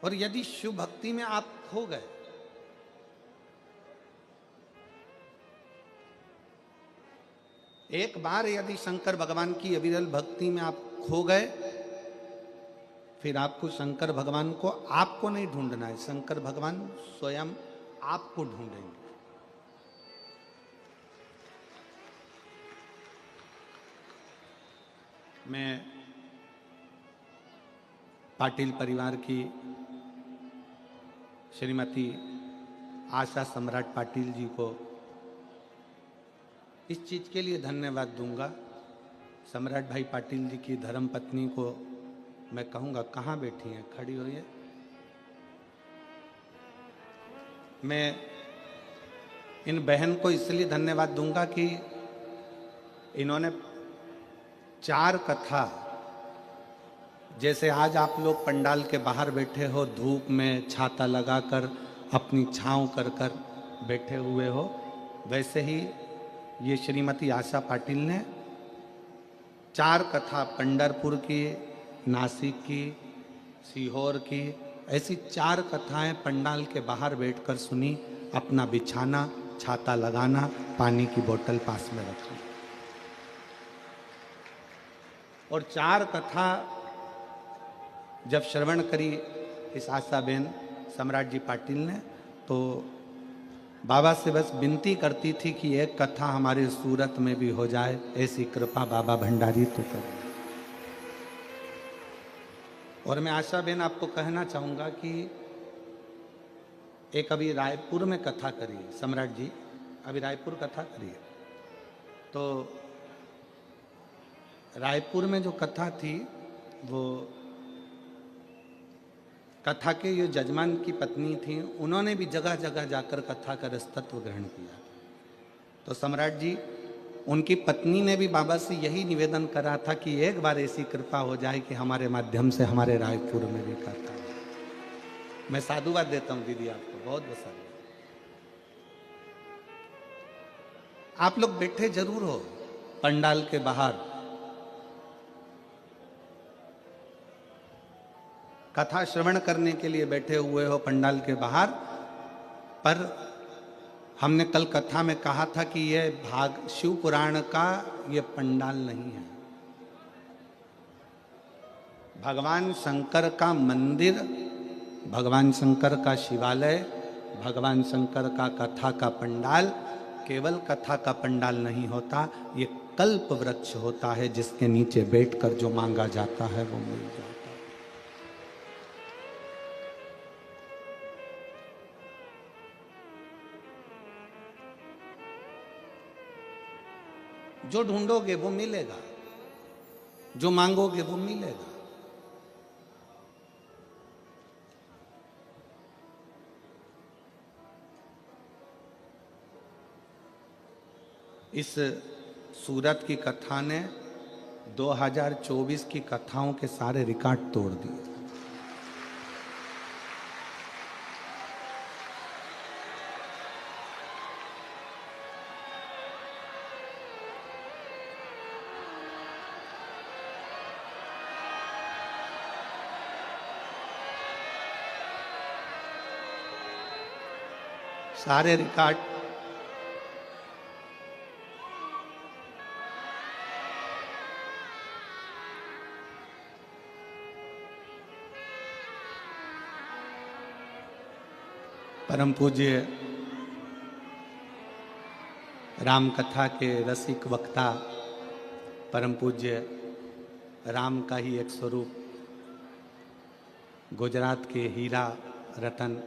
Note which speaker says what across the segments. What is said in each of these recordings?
Speaker 1: और यदि शिव भक्ति में आप खो गए, एक बार यदि शंकर भगवान की अविरल भक्ति में आप खो गए, फिर आपको शंकर भगवान को आपको नहीं ढूंढना है, शंकर भगवान स्वयं आपको ढूंढेंगे। मैं पाटिल परिवार की श्रीमती आशा सम्राट पाटिल जी को इस चीज के लिए धन्यवाद दूंगा। सम्राट भाई पाटिल जी की धर्म पत्नी को मैं कहूंगा, कहाँ बैठी हैं, खड़ी हुई है। मैं इन बहन को इसलिए धन्यवाद दूंगा कि इन्होंने 4 कथा, जैसे आज आप लोग पंडाल के बाहर बैठे हो, धूप में छाता लगाकर अपनी छांव कर कर बैठे हुए हो, वैसे ही ये श्रीमती आशा पाटिल ने 4 कथा पंढरपुर की, नासिक की, सीहोर की, ऐसी 4 कथाएं पंडाल के बाहर बैठकर सुनी। अपना बिछाना, छाता लगाना, पानी की बोतल पास में रखी, और 4 कथा जब श्रवण करी इस आशा बेन सम्राट जी पाटिल ने, तो बाबा से बस विनती करती थी कि एक कथा हमारे सूरत में भी हो जाए, ऐसी कृपा बाबा भंडारी तो करें। और मैं आशा बेन आपको कहना चाहूँगा कि एक अभी रायपुर में कथा करिए, सम्राट जी अभी रायपुर कथा करिए, तो रायपुर में जो कथा थी, वो कथा के जो जजमान की पत्नी थी, उन्होंने भी जगह जगह जाकर कथा का रसतत्व ग्रहण किया। तो सम्राट जी, उनकी पत्नी ने भी बाबा से यही निवेदन करा था कि एक बार ऐसी कृपा हो जाए कि हमारे माध्यम से हमारे रायपुर में भी कथा। मैं साधुवाद देता हूँ दीदी आपको, बहुत बहुत साधुवाद। आप लोग बैठे जरूर हो पंडाल के बाहर, कथा श्रवण करने के लिए बैठे हुए हो पंडाल के बाहर, पर हमने कल कथा में कहा था कि यह भाग शिव पुराण का ये पंडाल नहीं है। भगवान शंकर का मंदिर, भगवान शंकर का शिवालय, भगवान शंकर का कथा का पंडाल केवल कथा का पंडाल नहीं होता, ये कल्प वृक्ष होता है, जिसके नीचे बैठकर जो मांगा जाता है वो मिल जाता है। जो ढूंढोगे वो मिलेगा, जो मांगोगे वो मिलेगा। इस सूरत की कथा ने 2024 की कथाओं के सारे रिकॉर्ड तोड़ दिए। सारे रिकॉर्ड परम पूज्य राम कथा के रसिक वक्ता, परम पूज्य राम का ही एक स्वरूप, गुजरात के हीरा रतन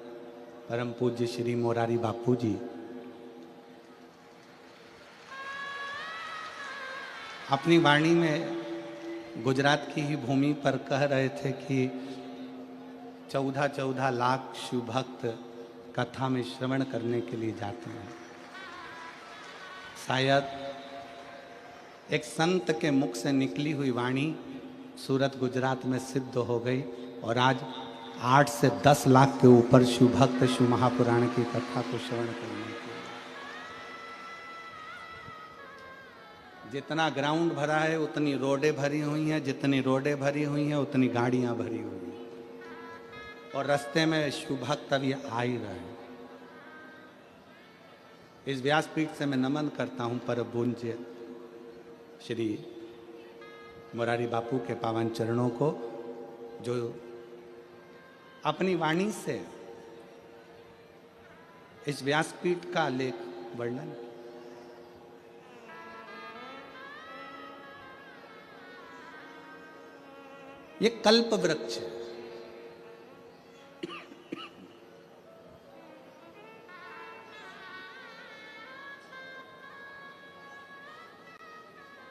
Speaker 1: परम पूज्य श्री मोरारी बापू जी अपनी वाणी में गुजरात की ही भूमि पर कह रहे थे कि 14-14 लाख शिव भक्त कथा में श्रवण करने के लिए जाते हैं। शायद एक संत के मुख से निकली हुई वाणी सूरत गुजरात में सिद्ध हो गई, और आज 8 से 10 लाख के ऊपर शिव भक्त शिव महापुराण की कथा को श्रवण करने के लिए। जितना ग्राउंड भरा है उतनी रोडें भरी हुई हैं, जितनी रोडें भरी हुई हैं उतनी गाड़ियां भरी हुई हैं। और रास्ते में शुभभक्त अभी आ ही रहे हैं। इस व्यासपीठ से मैं नमन करता हूं परम पूज्य श्री मुरारी बापू के पावन चरणों को, जो अपनी वाणी से इस व्यासपीठ का लेख वर्णन। ये कल्प वृक्ष है।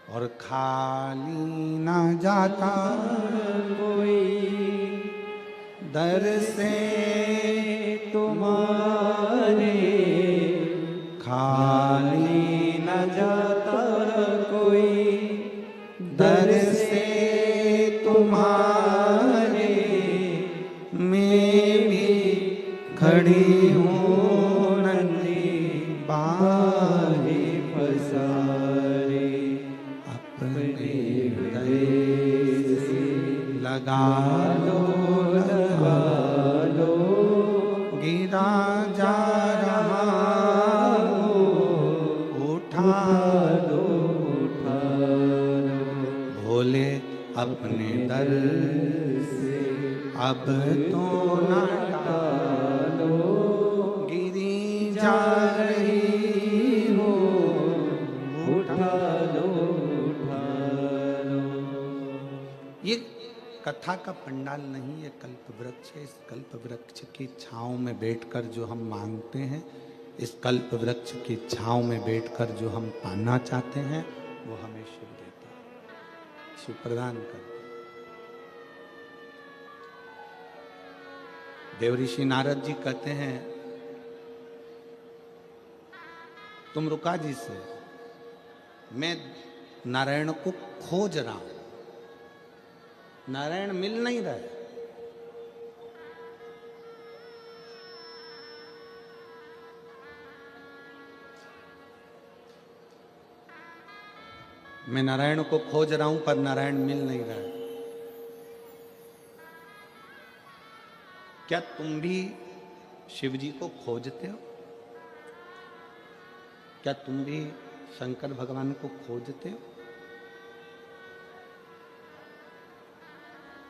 Speaker 1: और खाली ना जाता कोई दर से तुम्हारे, खाली न जाता कोई दर से तुम्हारे, मैं भी खड़ी हूँ नन्ही बारी पसारे, अपने हृदय से लगा लो लगा लो, गिरा जा रहा हो उठा लो उठा लो, भोले अपने दर से अब तो न टालो, गिरी जा रही हो उठा लो उठा लो। ये कथा का पंडाल नहीं, ये कल्प वृक्ष है। इस कल्प वृक्ष की छांव में बैठकर जो हम मांगते हैं, इस कल्प वृक्ष की छांव में बैठकर जो हम पाना चाहते हैं, वो हमें शिव देता है, शिव प्रदान करता है। देवऋषि नारद जी कहते हैं, तुम रुका जी से, मैं नारायण को खोज रहा हूं, नारायण मिल नहीं रहे। मैं नारायण को खोज रहा हूं पर नारायण मिल नहीं रहा। क्या तुम भी शिव जी को खोजते हो? क्या तुम भी शंकर भगवान को खोजते हो?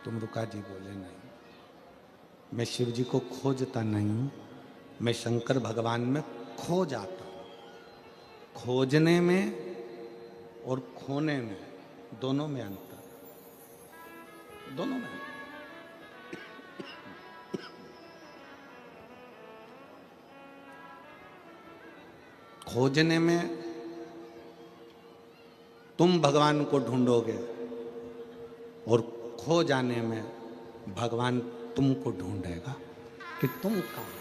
Speaker 1: तुम रुका जी बोले, नहीं, मैं शिव जी को खोजता नहीं हूं, मैं शंकर भगवान में खो जाता हूं। खोजने में और खोने में, दोनों में अंतर, दोनों में। खोजने में तुम भगवान को ढूंढोगे और खो जाने में भगवान तुमको ढूंढेगा कि तुम कौन।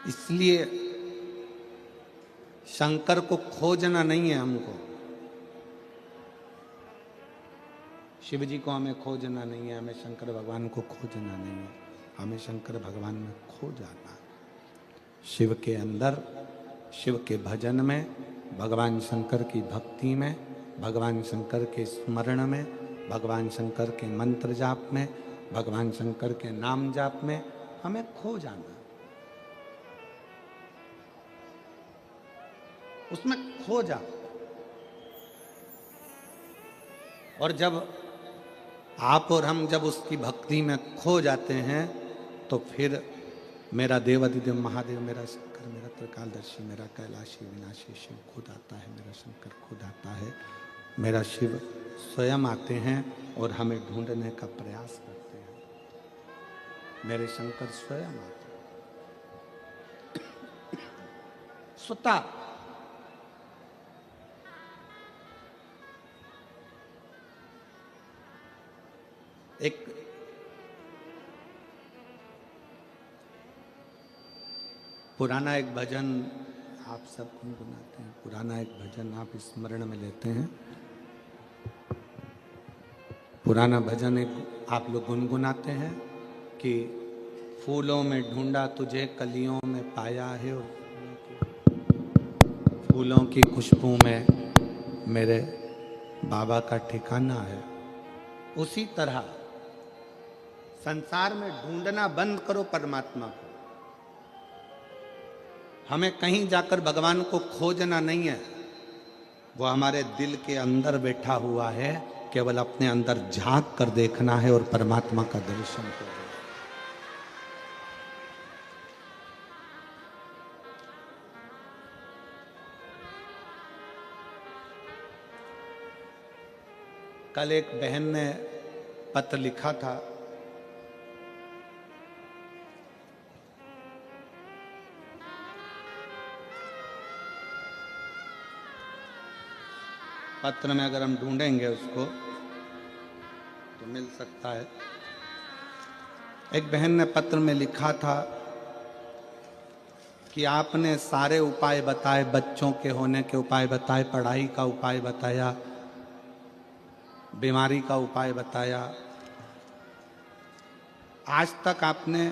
Speaker 1: इसलिए शंकर को खोजना नहीं है हमको, शिव जी को हमें खोजना नहीं है, हमें शंकर भगवान को खोजना नहीं है, हमें शंकर भगवान में खो जाना है। शिव के अंदर, शिव के भजन में, भगवान शंकर की भक्ति में, भगवान शंकर के स्मरण में, भगवान शंकर के मंत्र जाप में, भगवान शंकर के नाम जाप में हमें खो जाना, उसमें खो जा। और जब आप और हम जब उसकी भक्ति में खो जाते हैं, तो फिर मेरा देवादिदेव महादेव, मेरा शंकर, मेरा त्रिकालदर्शी, मेरा कैलाशी विनाशी शिव खुद आता है, मेरा शंकर खुद आता है, मेरा शिव स्वयं आते हैं और हमें ढूंढने का प्रयास करते हैं। मेरे शंकर स्वयं आते हैं स्वतः। एक पुराना एक भजन आप सब गुनगुनाते हैं, पुराना एक भजन आप स्मरण में लेते हैं। पुराना भजन एक आप लोग गुनगुनाते हैं कि फूलों में ढूंढा तुझे कलियों में पाया है, और फूलों की खुशबू में मेरे बाबा का ठिकाना है। उसी तरह संसार में ढूंढना बंद करो परमात्मा को। हमें कहीं जाकर भगवान को खोजना नहीं है, वो हमारे दिल के अंदर बैठा हुआ है, केवल अपने अंदर झांक कर देखना है और परमात्मा का दर्शन करना है। कल एक बहन ने पत्र लिखा था, पत्र में अगर हम ढूंढेंगे उसको तो मिल सकता है। एक बहन ने पत्र में लिखा था कि आपने सारे उपाय बताए, बच्चों के होने के उपाय बताए, पढ़ाई का उपाय बताया, बीमारी का उपाय बताया, आज तक आपने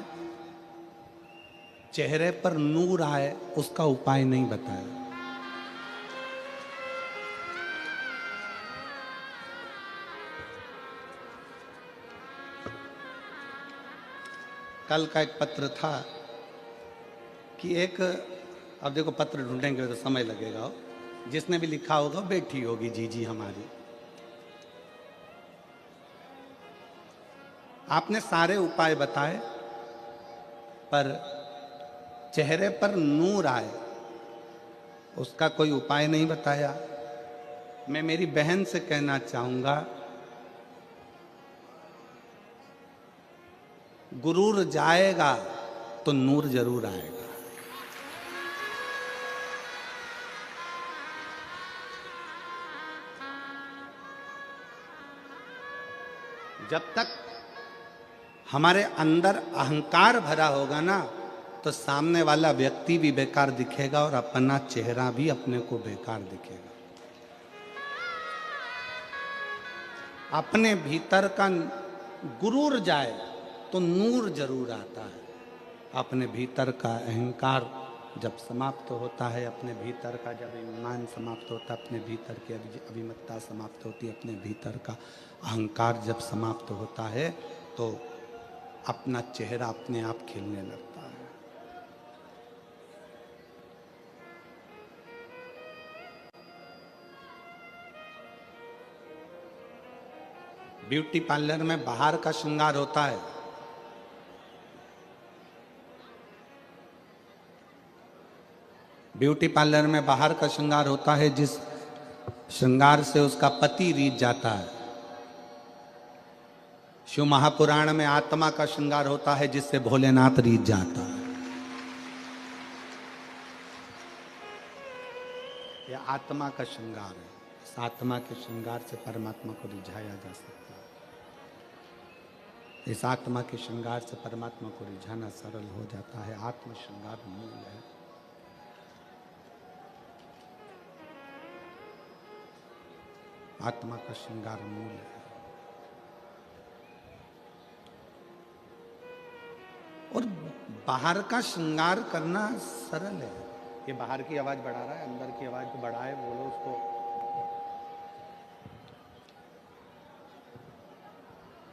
Speaker 1: चेहरे पर नूर आए उसका उपाय नहीं बताया। कल का एक पत्र था कि एक, अब देखो पत्र ढूंढेंगे तो समय लगेगा, जिसने भी लिखा होगा बेटी होगी जीजी हमारी। आपने सारे उपाय बताए पर चेहरे पर नूर आए उसका कोई उपाय नहीं बताया। मैं मेरी बहन से कहना चाहूंगा, गुरूर जाएगा तो नूर जरूर आएगा। जब तक हमारे अंदर अहंकार भरा होगा ना, तो सामने वाला व्यक्ति भी बेकार दिखेगा और अपना चेहरा भी अपने को बेकार दिखेगा। अपने भीतर का गुरूर जाए तो नूर जरूर आता है। अपने भीतर का अहंकार जब समाप्त होता है, अपने भीतर का जब ईमान समाप्त होता है, अपने भीतर की अभिमतता समाप्त होती है, अपने भीतर का अहंकार जब समाप्त होता है तो अपना चेहरा अपने आप खिलने लगता है। ब्यूटी पार्लर में बाहर का श्रृंगार होता है, ब्यूटी पार्लर में बाहर का श्रृंगार होता है जिस श्रृंगार से उसका पति रीझ जाता है। शिव महापुराण में आत्मा का श्रृंगार होता है जिससे भोलेनाथ रीझ जाता है। यह आत्मा का श्रृंगार है। इस आत्मा के श्रृंगार से परमात्मा को रिझाया जा सकता है। इस आत्मा के श्रृंगार से परमात्मा को रिझाना सरल हो जाता है। आत्म श्रृंगार मूल है। आत्मा का श्रृंगार मूल है। और बाहर का श्रृंगार करना सरल है। ये बाहर की आवाज बढ़ा रहा है, अंदर की आवाज को बढ़ाए, बोलो उसको।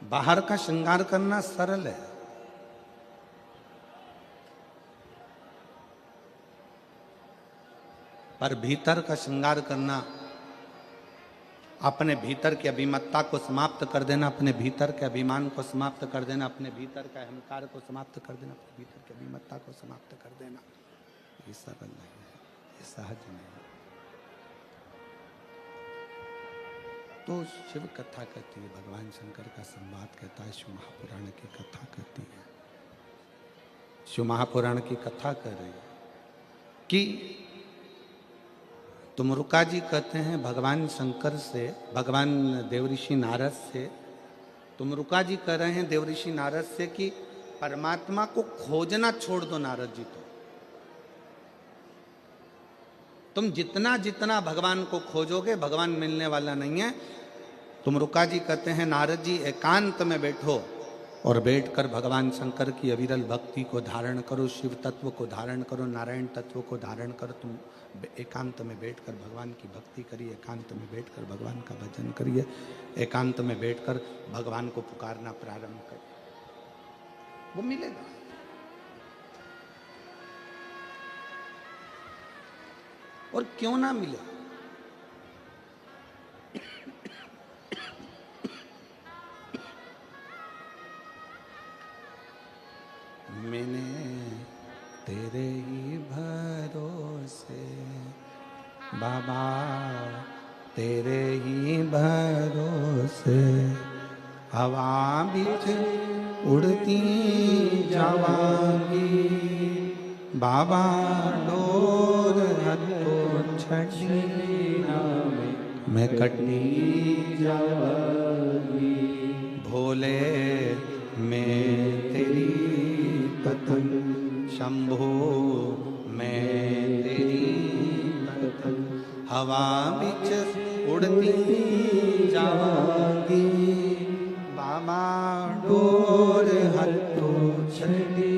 Speaker 1: बाहर का श्रृंगार करना सरल है, पर भीतर का श्रृंगार करना, अपने भीतर की अभिमतता को समाप्त कर देना, अपने भीतर के अभिमान को समाप्त कर देना, अपने भीतर का अहंकार को समाप्त कर देना, अपने भीतर की अभिमतता को समाप्त कर देना, ये सरल नहीं है, ये सहज नहीं है। तो शिव कथा कहती है, भगवान शंकर का संवाद कहता है, शिव महापुराण की कथा कहती है। शिव महापुराण की कथा कर रही है कि तुमरुका जी कहते हैं भगवान शंकर से, भगवान देवऋषि नारद से, तुमरुका जी कह रहे हैं देवऋषि नारद से कि परमात्मा को खोजना छोड़ दो नारद जी। तो तुम जितना जितना भगवान को खोजोगे भगवान मिलने वाला नहीं है। तुम रुका जी कहते हैं नारद जी एकांत में बैठो और बैठकर भगवान शंकर की अविरल भक्ति को धारण करो, शिव तत्व को धारण करो, नारायण तत्व को धारण करो। तुम एकांत में बैठकर भगवान की भक्ति करिए, एकांत में बैठकर भगवान का भजन करिए, एकांत में बैठकर भगवान को पुकारना प्रारंभ करिए, वो मिलेगा। और क्यों ना मिले, मैंने तेरे ही भरोसे बाबा, तेरे ही भरोसे हवा बीच उड़ती जावांगी बाबा, डोर हथों छड़ी मैं कटी जावांगी भोले, मैं तेरी पतंग शंभो, मैं तेरी पतंग हवा बिच उड़ती जावांगी बाबा, डोर हथों छड़ी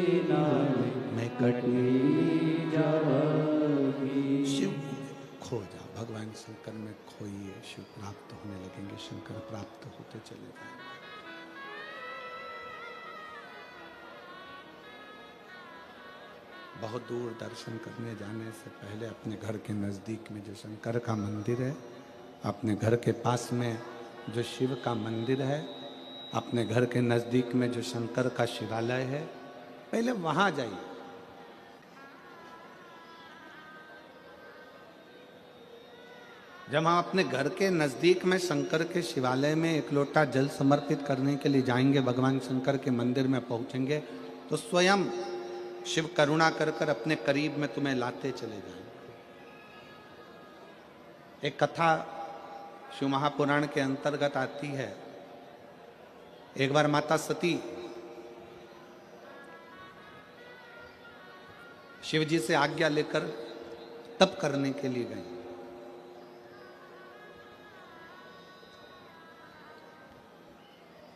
Speaker 1: मैं कटी जावांगी। शिव खो जा, भगवान शंकर में खोइए, शिव प्राप्त होने लगेंगे, शंकर प्राप्त होते चले जाएंगे। बहुत दूर दर्शन करने जाने से पहले अपने घर के नज़दीक में जो शंकर का मंदिर है, अपने घर के पास में जो शिव का मंदिर है, अपने घर के नज़दीक में जो शंकर का शिवालय है, पहले वहां जाइए। जब हम अपने घर के नज़दीक में शंकर के शिवालय में एक लोटा जल समर्पित करने के लिए जाएंगे, भगवान शंकर के मंदिर में पहुंचेंगे, तो स्वयं शिव करुणा कर कर अपने करीब में तुम्हें लाते चले जाएंगे। एक कथा शिव महापुराण के अंतर्गत आती है। एक बार माता सती शिव जी से आज्ञा लेकर तप करने के लिए गई।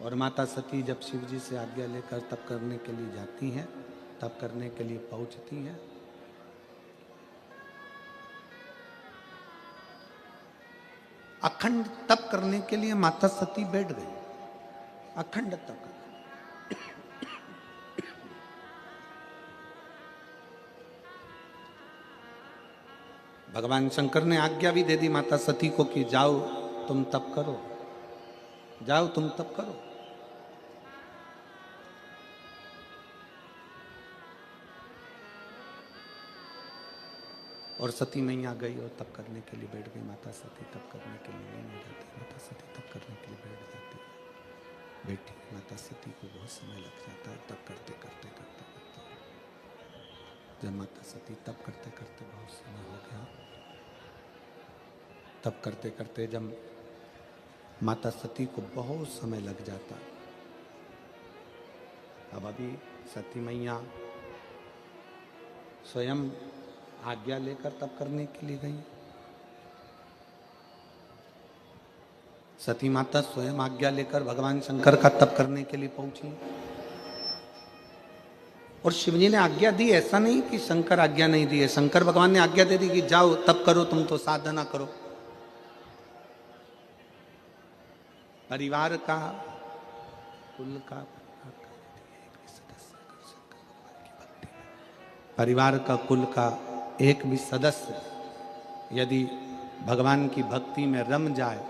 Speaker 1: और माता सती जब शिव जी से आज्ञा लेकर तप करने के लिए जाती हैं, तप करने के लिए पहुंचती हैं, अखंड तप करने के लिए माता सती बैठ गई, अखंड तप। भगवान शंकर ने आज्ञा भी दे दी माता सती को कि जाओ तुम तप करो, जाओ तुम तप करो। और सती मैया गई और तप करने के लिए बैठ गई। माता सती तप करने के लिए नहीं जाती, माता सती तप करने के लिए बैठ जाती है। बेटी माता सती को बहुत समय लग जाता है तप करते करते करते करते। जब माता सती तप करते करते बहुत समय हो गया, तप करते करते जब माता सती को बहुत समय लग जाता, अब अभी सती मैया स्वयं आज्ञा लेकर तप करने के लिए गई। सती माता स्वयं आज्ञा लेकर भगवान शंकर का तप करने के लिए पहुंची। और शिवजी ने आज्ञा दी, ऐसा नहीं कि शंकर आज्ञा नहीं दी है। शंकर भगवान ने आज्ञा दे दी कि जाओ तप करो, तुम तो साधना करो। परिवार का, कुल का, परिवार का, कुल का एक भी सदस्य यदि भगवान की भक्ति में रम जाए,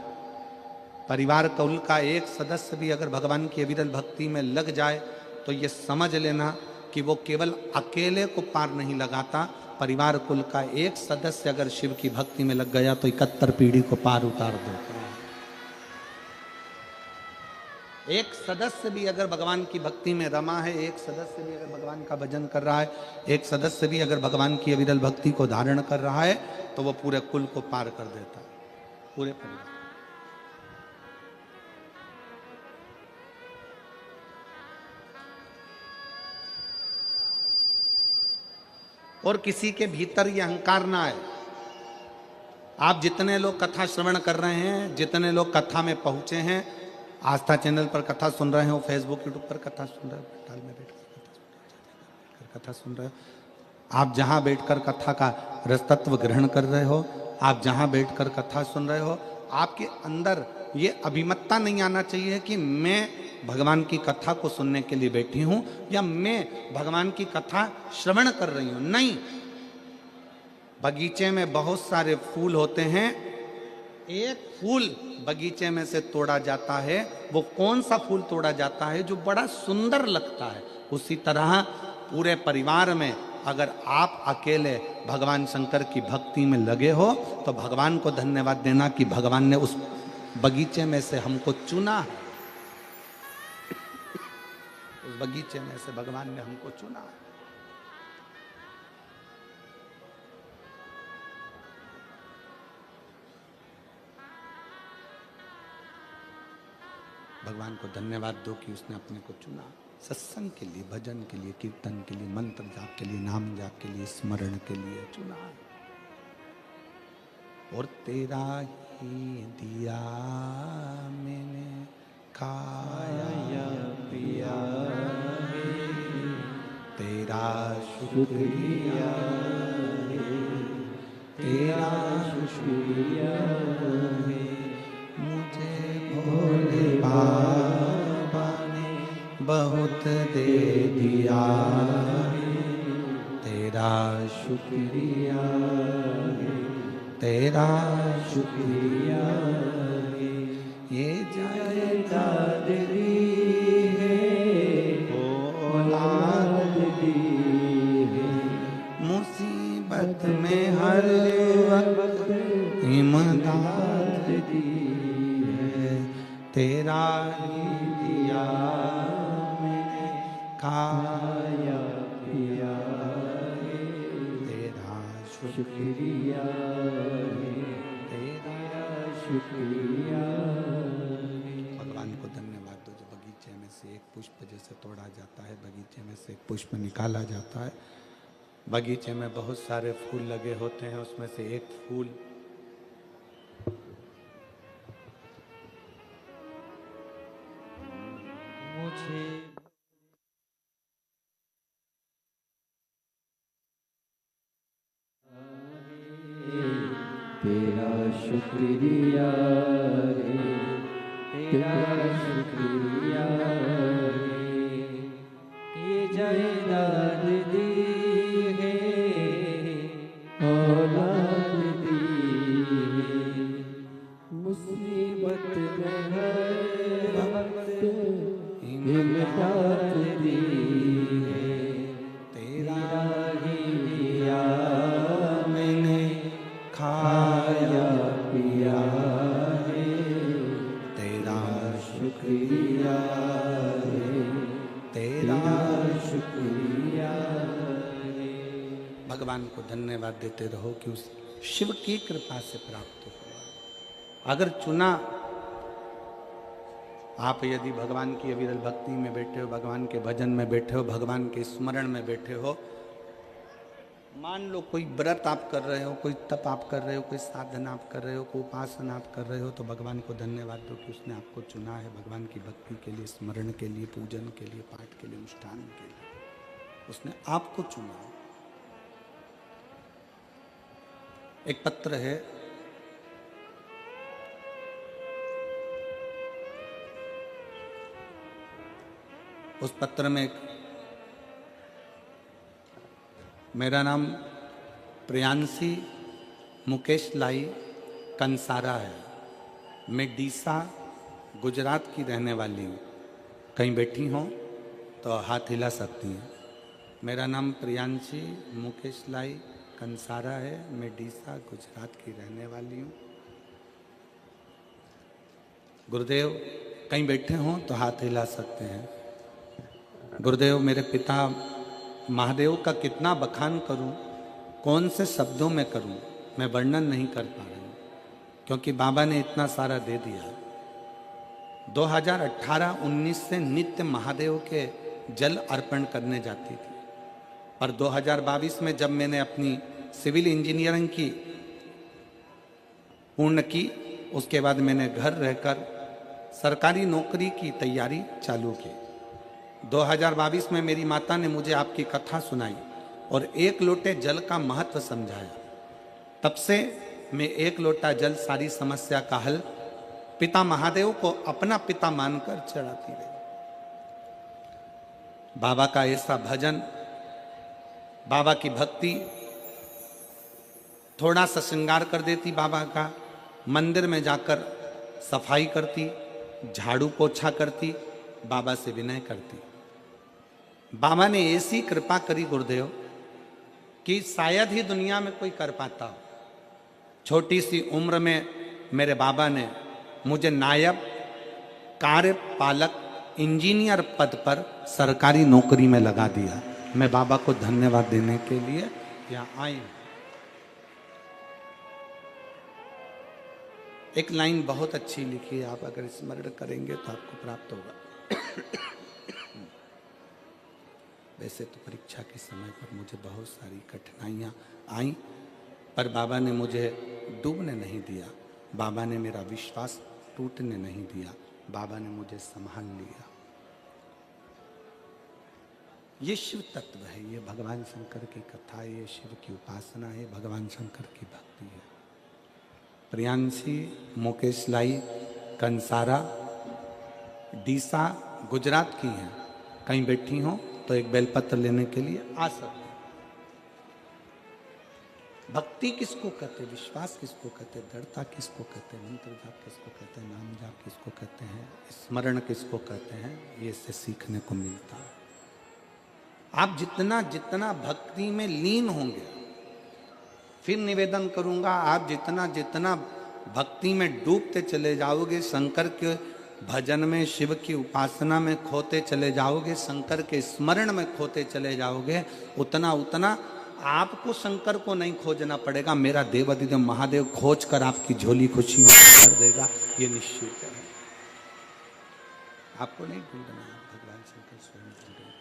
Speaker 1: परिवार कुल का एक सदस्य भी अगर भगवान की अविरल भक्ति में लग जाए, तो ये समझ लेना कि वो केवल अकेले को पार नहीं लगाता, परिवार कुल का एक सदस्य अगर शिव की भक्ति में लग गया तो 71 पीढ़ी को पार उतार देता है। एक सदस्य भी अगर भगवान की भक्ति में रमा है, एक सदस्य भी अगर भगवान का भजन कर रहा है, एक सदस्य भी अगर भगवान की अविरल भक्ति को धारण कर रहा है, तो वो पूरे कुल को पार कर देता है, पूरे परिवार। और किसी के भीतर ये अहंकार ना आए, आप जितने लोग कथा श्रवण कर रहे हैं, जितने लोग कथा में पहुंचे हैं, आस्था चैनल पर कथा सुन रहे हो, फेसबुक यूट्यूब पर कथा सुन रहे हो, टाल में बैठकर कथा सुन रहे हो, आप जहां बैठकर कथा का रसतत्व ग्रहण कर रहे हो, आप जहां बैठकर कथा सुन रहे हो, आपके अंदर ये अभिमतता नहीं आना चाहिए कि मैं भगवान की कथा को सुनने के लिए बैठी हूं या मैं भगवान की कथा श्रवण कर रही हूं। नहीं, बगीचे में बहुत सारे फूल होते हैं, एक फूल बगीचे में से तोड़ा जाता है, वो कौन सा फूल तोड़ा जाता है? जो बड़ा सुंदर लगता है। उसी तरह पूरे परिवार में अगर आप अकेले भगवान शंकर की भक्ति में लगे हो तो भगवान को धन्यवाद देना कि भगवान ने उस बगीचे में से हमको चुना है। उस बगीचे में से भगवान ने हमको चुना है। भगवान को धन्यवाद दो कि उसने अपने को चुना, सत्संग के लिए, भजन के लिए, कीर्तन के लिए, मंत्र जाप के लिए, नाम जाप के लिए, स्मरण के लिए चुना है। और तेरा ही दिया मैंने खाया पिया, तेरा शुक्रिया, तेरा शुक्रिया, मुझे भोले बाबा ने बहुत दे दिया, तेरा शुक्रिया, तेरा शुक्रिया, ये जायदाद दी है, औलाद दी है, मुसीबत में हर वक्त इमदाद दी है, तेरा ही दिया मैंने खाया पिया, तेरा शुक्रिया, तेरा शुक्रिया। भगवान को धन्यवाद दो जो बगीचे में से एक पुष्प जैसे तोड़ा जाता है, बगीचे में से एक पुष्प निकाला जाता है। बगीचे में बहुत सारे फूल लगे होते हैं, उसमें से एक फूल मुझे
Speaker 2: तेरा शुक्रिया रे, तेरा शुक्रिया रे, ये जायदाद दी है, औलाद दी है, मुसीबत में हर वक्त इमदाद दी है, तेरा ही दिया मैंने खाया पिया है, तेरा शुक्रिया है, तेरा शुक्रिया है।
Speaker 1: भगवान को धन्यवाद देते रहो कि उस शिव की कृपा से प्राप्त हुआ। अगर चुना, आप यदि भगवान की अविरल भक्ति में बैठे हो, भगवान के भजन में बैठे हो, भगवान के स्मरण में बैठे हो, मान लो कोई व्रत आप कर रहे हो, कोई तप आप कर रहे हो, कोई साधना आप कर रहे हो, कोई उपासना आप कर रहे हो, तो भगवान को धन्यवाद दो कि उसने आपको चुना है भगवान की भक्ति के लिए, स्मरण के लिए, पूजन के लिए, पाठ के लिए, अनुष्ठान के लिए। उसने आपको चुना है। एक पत्र है, उस पत्र में मेरा नाम प्रियांशी मुकेश लाई कंसारा है, मैं डीसा गुजरात की रहने वाली हूँ। कहीं बैठी हों तो हाथ हिला सकती हैं। मेरा नाम प्रियांशी मुकेश लाई कंसारा है, मैं डीसा गुजरात की रहने वाली हूँ। गुरुदेव कहीं बैठे हों तो हाथ हिला सकते हैं। गुरुदेव मेरे पिता महादेव का कितना बखान करूं, कौन से शब्दों में करूं, मैं वर्णन नहीं कर पा रहा हूं, क्योंकि बाबा ने इतना सारा दे दिया। 2018-19 से नित्य महादेव के जल अर्पण करने जाती थी, पर 2022 में जब मैंने अपनी सिविल इंजीनियरिंग की पूर्ण की। उसके बाद मैंने घर रहकर सरकारी नौकरी की तैयारी चालू की। 2022 में मेरी माता ने मुझे आपकी कथा सुनाई और एक लोटे जल का महत्व समझाया। तब से मैं एक लोटा जल सारी समस्या का हल पिता महादेव को अपना पिता मानकर चढ़ाती रही। बाबा का ऐसा भजन, बाबा की भक्ति, थोड़ा सा श्रृंगार कर देती बाबा का, मंदिर में जाकर सफाई करती, झाड़ू पोछा करती, बाबा से विनय करती। बाबा ने ऐसी कृपा करी गुरुदेव कि शायद ही दुनिया में कोई कर पाता हो। छोटी सी उम्र में मेरे बाबा ने मुझे नायब कार्यपालक इंजीनियर पद पर सरकारी नौकरी में लगा दिया। मैं बाबा को धन्यवाद देने के लिए यहाँ आई हूं। एक लाइन बहुत अच्छी लिखी है, आप अगर स्मरण करेंगे तो आपको प्राप्त होगा। वैसे तो परीक्षा के समय पर मुझे बहुत सारी कठिनाइयाँ आई, पर बाबा ने मुझे डूबने नहीं दिया, बाबा ने मेरा विश्वास टूटने नहीं दिया, बाबा ने मुझे संभाल लिया। ये शिव तत्व है, ये भगवान शंकर की कथा है, ये शिव की उपासना है, भगवान शंकर की भक्ति है। प्रियांशी मुकेश लाई कंसारा डीसा गुजरात की हैं, कहीं बैठी हो तो एक बेलपत्र लेने के लिए आ सकते। भक्ति किसको कहते, विश्वास किसको कहते, दृढ़ता किसको कहते, मंत्र जाप किसको कहते हैं, नाम जाप किसको कहते हैं, स्मरण किसको कहते हैं, ये इससे सीखने को मिलता है। आप जितना जितना भक्ति में लीन होंगे, फिर निवेदन करूंगा, आप जितना जितना भक्ति में डूबते चले जाओगे, शंकर के भजन में, शिव की उपासना में खोते चले जाओगे, शंकर के स्मरण में खोते चले जाओगे, उतना उतना आपको शंकर को नहीं खोजना पड़ेगा, मेरा देवाधिदेव महादेव खोज कर आपकी झोली खुशियों को भर देगा, ये निश्चित है। आपको नहीं ढूंढना है, भगवान शंकर स्वयं ढूंढेंगे।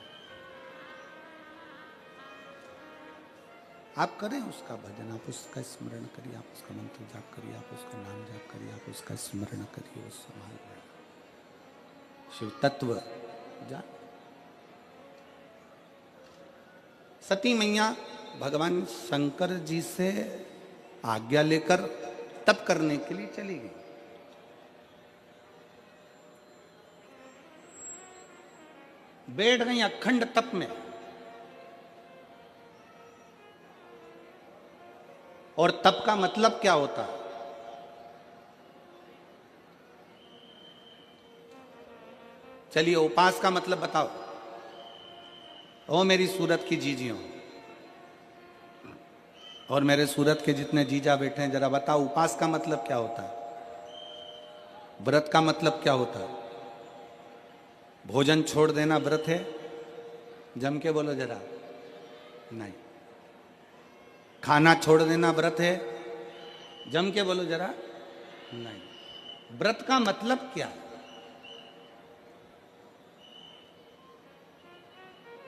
Speaker 1: आप करें उसका भजन, आप उसका स्मरण करिए, आप उसका मंत्र जाप करिए, आप उसका नाम जाप करिए, आप उसका स्मरण करिए, वो संभाल रहे शिव तत्व जा। सती मैया भगवान शंकर जी से आज्ञा लेकर तप करने के लिए चली गई। बैठ गई अखंड तप में, और तप का मतलब क्या होता है? चलिए उपास का मतलब बताओ। ओ मेरी सूरत की जीजियों और मेरे सूरत के जितने जीजा बैठे हैं, जरा बताओ उपास का मतलब क्या होता है? व्रत का मतलब क्या होता है? भोजन छोड़ देना व्रत है? जम के बोलो जरा। नहीं। खाना छोड़ देना व्रत है? जम के बोलो जरा। नहीं। व्रत का मतलब क्या है?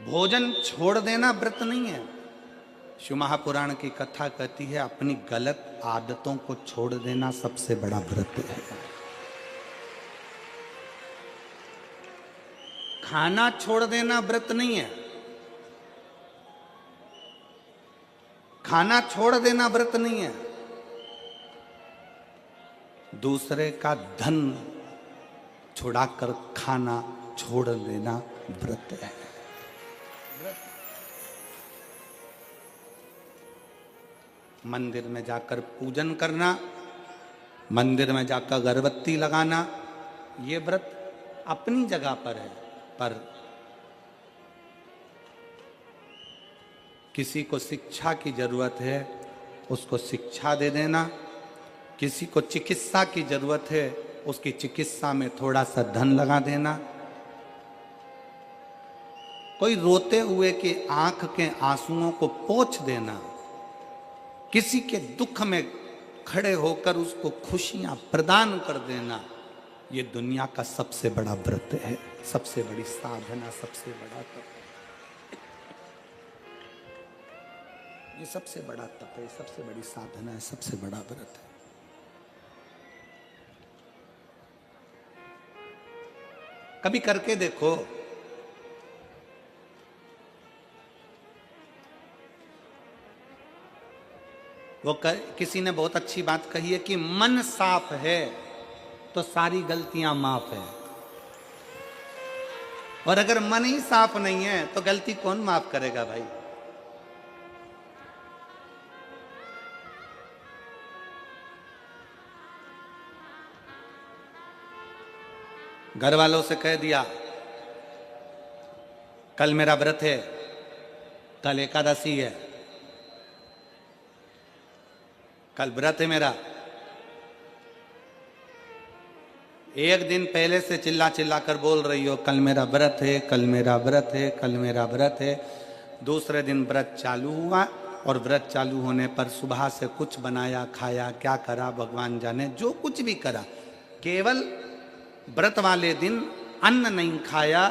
Speaker 1: भोजन छोड़ देना व्रत नहीं है। शिव महापुराण की कथा कहती है अपनी गलत आदतों को छोड़ देना सबसे बड़ा व्रत है। खाना छोड़ देना व्रत नहीं है। खाना छोड़ देना व्रत नहीं है। दूसरे का धन छुड़ाकर खाना छोड़ देना व्रत है। मंदिर में जाकर पूजन करना, मंदिर में जाकर अगरबत्ती लगाना, ये व्रत अपनी जगह पर है, पर किसी को शिक्षा की जरूरत है उसको शिक्षा दे देना, किसी को चिकित्सा की जरूरत है उसकी चिकित्सा में थोड़ा सा धन लगा देना, कोई रोते हुए की आंख के आंसुओं को पोंछ देना, किसी के दुख में खड़े होकर उसको खुशियां प्रदान कर देना, ये दुनिया का सबसे बड़ा व्रत है, सबसे बड़ी साधना, सबसे बड़ा तप। ये सबसे बड़ा तप है, सबसे बड़ी साधना है, सबसे बड़ा व्रत है। कभी करके देखो। किसी ने बहुत अच्छी बात कही है कि मन साफ है तो सारी गलतियां माफ है, और अगर मन ही साफ नहीं है तो गलती कौन माफ करेगा भाई। घर वालों से कह दिया कल मेरा व्रत है, कल एकादशी है, कल व्रत है मेरा। एक दिन पहले से चिल्ला चिल्ला कर बोल रही हो कल मेरा व्रत है, कल मेरा व्रत है, कल मेरा व्रत है। दूसरे दिन व्रत चालू हुआ और व्रत चालू होने पर सुबह से कुछ बनाया खाया, क्या करा भगवान जाने, जो कुछ भी करा, केवल व्रत वाले दिन अन्न नहीं खाया,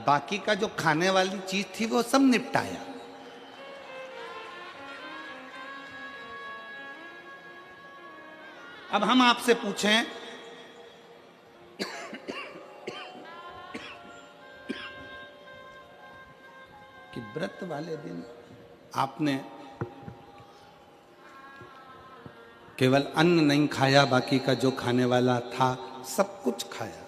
Speaker 1: बाकी का जो खाने वाली चीज थी वो सब निपटाया। अब हम आपसे पूछें कि व्रत वाले दिन आपने केवल अन्न नहीं खाया, बाकी का जो खाने वाला था सब कुछ खाया।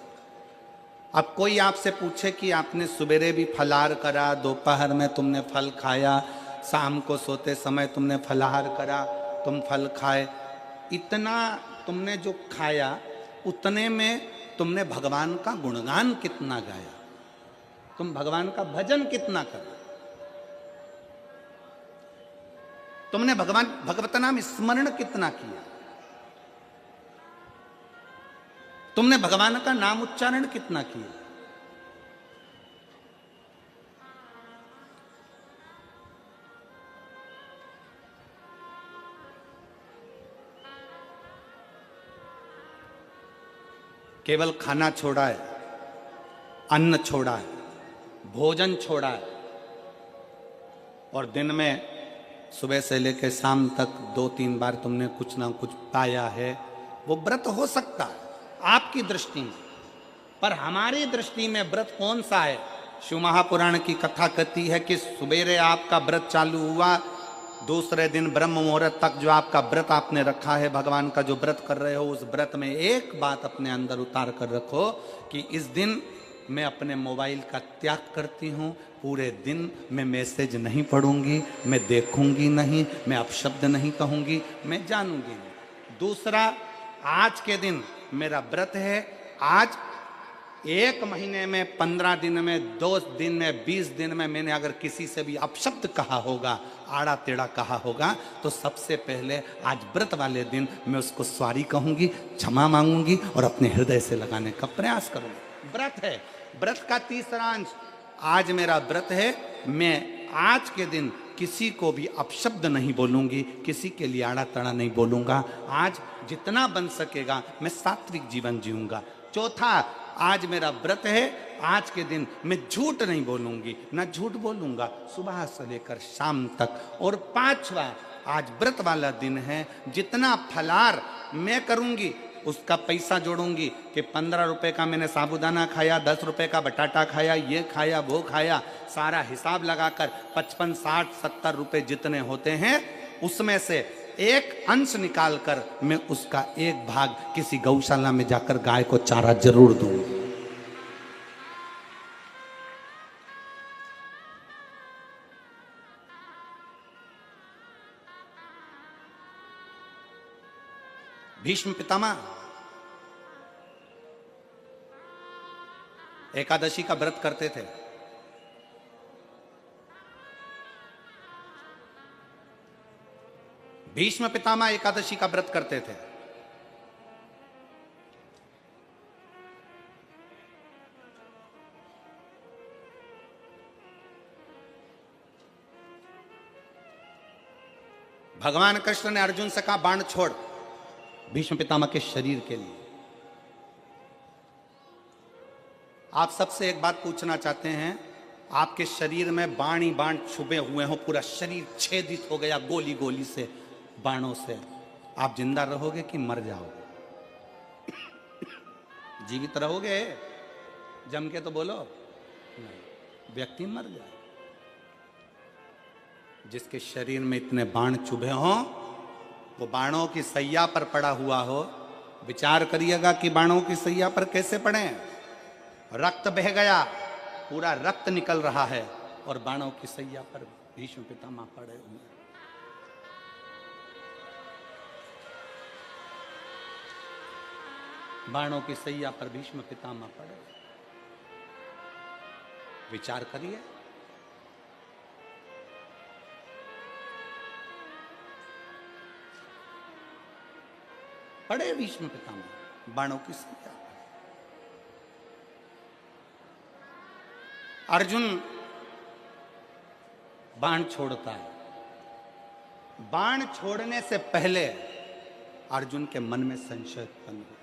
Speaker 1: अब कोई आपसे पूछे कि आपने सवेरे भी फलाहार करा, दोपहर में तुमने फल खाया, शाम को सोते समय तुमने फलाहार करा, तुम फल खाए, इतना तुमने जो खाया उतने में तुमने भगवान का गुणगान कितना गाया, तुम भगवान का भजन कितना करा, तुमने भगवत नाम स्मरण कितना किया, तुमने भगवान का नाम उच्चारण कितना किया। केवल खाना छोड़ा है, अन्न छोड़ा है, भोजन छोड़ा है, और दिन में सुबह से लेकर शाम तक 2-3 बार तुमने कुछ ना कुछ पाया है, वो व्रत हो सकता है आपकी दृष्टि में, पर हमारी दृष्टि में व्रत कौन सा है। शिव महापुराण की कथा कहती है कि सुबेरे आपका व्रत चालू हुआ, दूसरे दिन ब्रह्म मुहूर्त तक जो आपका व्रत आपने रखा है, भगवान का जो व्रत कर रहे हो, उस व्रत में एक बात अपने अंदर उतार कर रखो कि इस दिन मैं अपने मोबाइल का त्याग करती हूँ, पूरे दिन मैं मैसेज नहीं पढ़ूंगी, मैं देखूंगी नहीं, मैं अपशब्द नहीं कहूंगी, मैं जानूंगी नहीं। दूसरा, आज के दिन मेरा व्रत है, आज 1 महीने में, 15 दिन में, 2 दिन में, 20 दिन में मैंने अगर किसी से भी अपशब्द कहा होगा, आड़ा टेढ़ा कहा होगा, तो सबसे पहले आज व्रत वाले दिन मैं उसको सॉरी कहूंगी, क्षमा मांगूंगी और अपने हृदय से लगाने का प्रयास करूंगी। व्रत है, व्रत का तीसरा अंश, आज मेरा व्रत है, मैं आज के दिन किसी को भी अपशब्द नहीं बोलूंगी, किसी के लिए आड़ा तड़ा नहीं बोलूंगा, आज जितना बन सकेगा मैं सात्विक जीवन जीऊंगा। चौथा, आज मेरा व्रत है, आज के दिन मैं झूठ नहीं बोलूंगी, ना झूठ बोलूंगा सुबह से लेकर शाम तक। और 5वां, आज व्रत वाला दिन है, जितना फलाहार मैं करूंगी उसका पैसा जोड़ूंगी कि 15 रुपए का मैंने साबूदाना खाया, 10 रुपए का बटाटा खाया, ये खाया, वो खाया, सारा हिसाब लगाकर 55, 60, 70 रुपए जितने होते हैं उसमें से एक अंश निकालकर मैं उसका एक भाग किसी गौशाला में जाकर गाय को चारा जरूर दूंगी। भीष्म पितामह एकादशी का व्रत करते थे। भीष्म पितामह एकादशी का व्रत करते थे। भगवान कृष्ण ने अर्जुन से कहा बाण छोड़, भीष्म पितामह के शरीर के लिए। आप सबसे एक बात पूछना चाहते हैं, आपके शरीर में बाण ही बाण छुपे हुए हो, पूरा शरीर छेदित हो गया गोली गोली से, बाणों से, आप जिंदा रहोगे कि मर जाओगे? जीवित रहोगे? जम के तो बोलो नहीं, व्यक्ति मर जाए। जिसके शरीर में इतने बाण चुभे हों, वो बाणों की सैया पर पड़ा हुआ हो, विचार करिएगा कि बाणों की सैया पर कैसे पड़े। रक्त बह गया, पूरा रक्त निकल रहा है, और बाणों की सैया पर भीष्म पितामह पड़े हुए। बाणों की सैया पर भीष्म पितामह पड़े। विचार करिए। पड़े भीष्म पितामह बाणों की सैया। अर्जुन बाण छोड़ता है। बाण छोड़ने से पहले अर्जुन के मन में संशय उत्पन्न हो गया।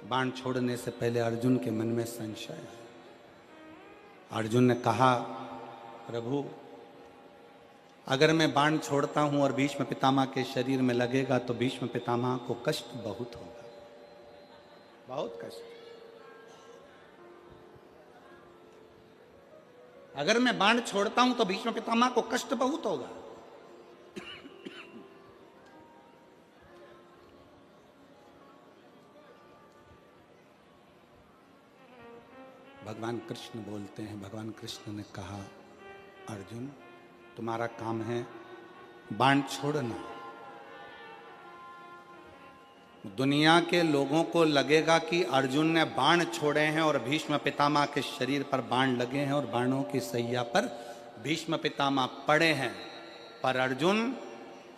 Speaker 1: बाण छोड़ने से पहले अर्जुन के मन में संशय है। अर्जुन ने कहा, प्रभु अगर मैं बाण छोड़ता हूं और भीष्म पितामह के शरीर में लगेगा तो भीष्म पितामह को कष्ट बहुत होगा, बहुत कष्ट। अगर मैं बाण छोड़ता हूं तो भीष्म पितामह को कष्ट बहुत होगा। भगवान कृष्ण बोलते हैं, भगवान कृष्ण ने कहा, अर्जुन तुम्हारा काम है बाण छोड़ना। दुनिया के लोगों को लगेगा कि अर्जुन ने बाण छोड़े हैं और भीष्म पितामह के शरीर पर बाण लगे हैं और बाणों की सैया पर भीष्म पितामह पड़े हैं। पर अर्जुन,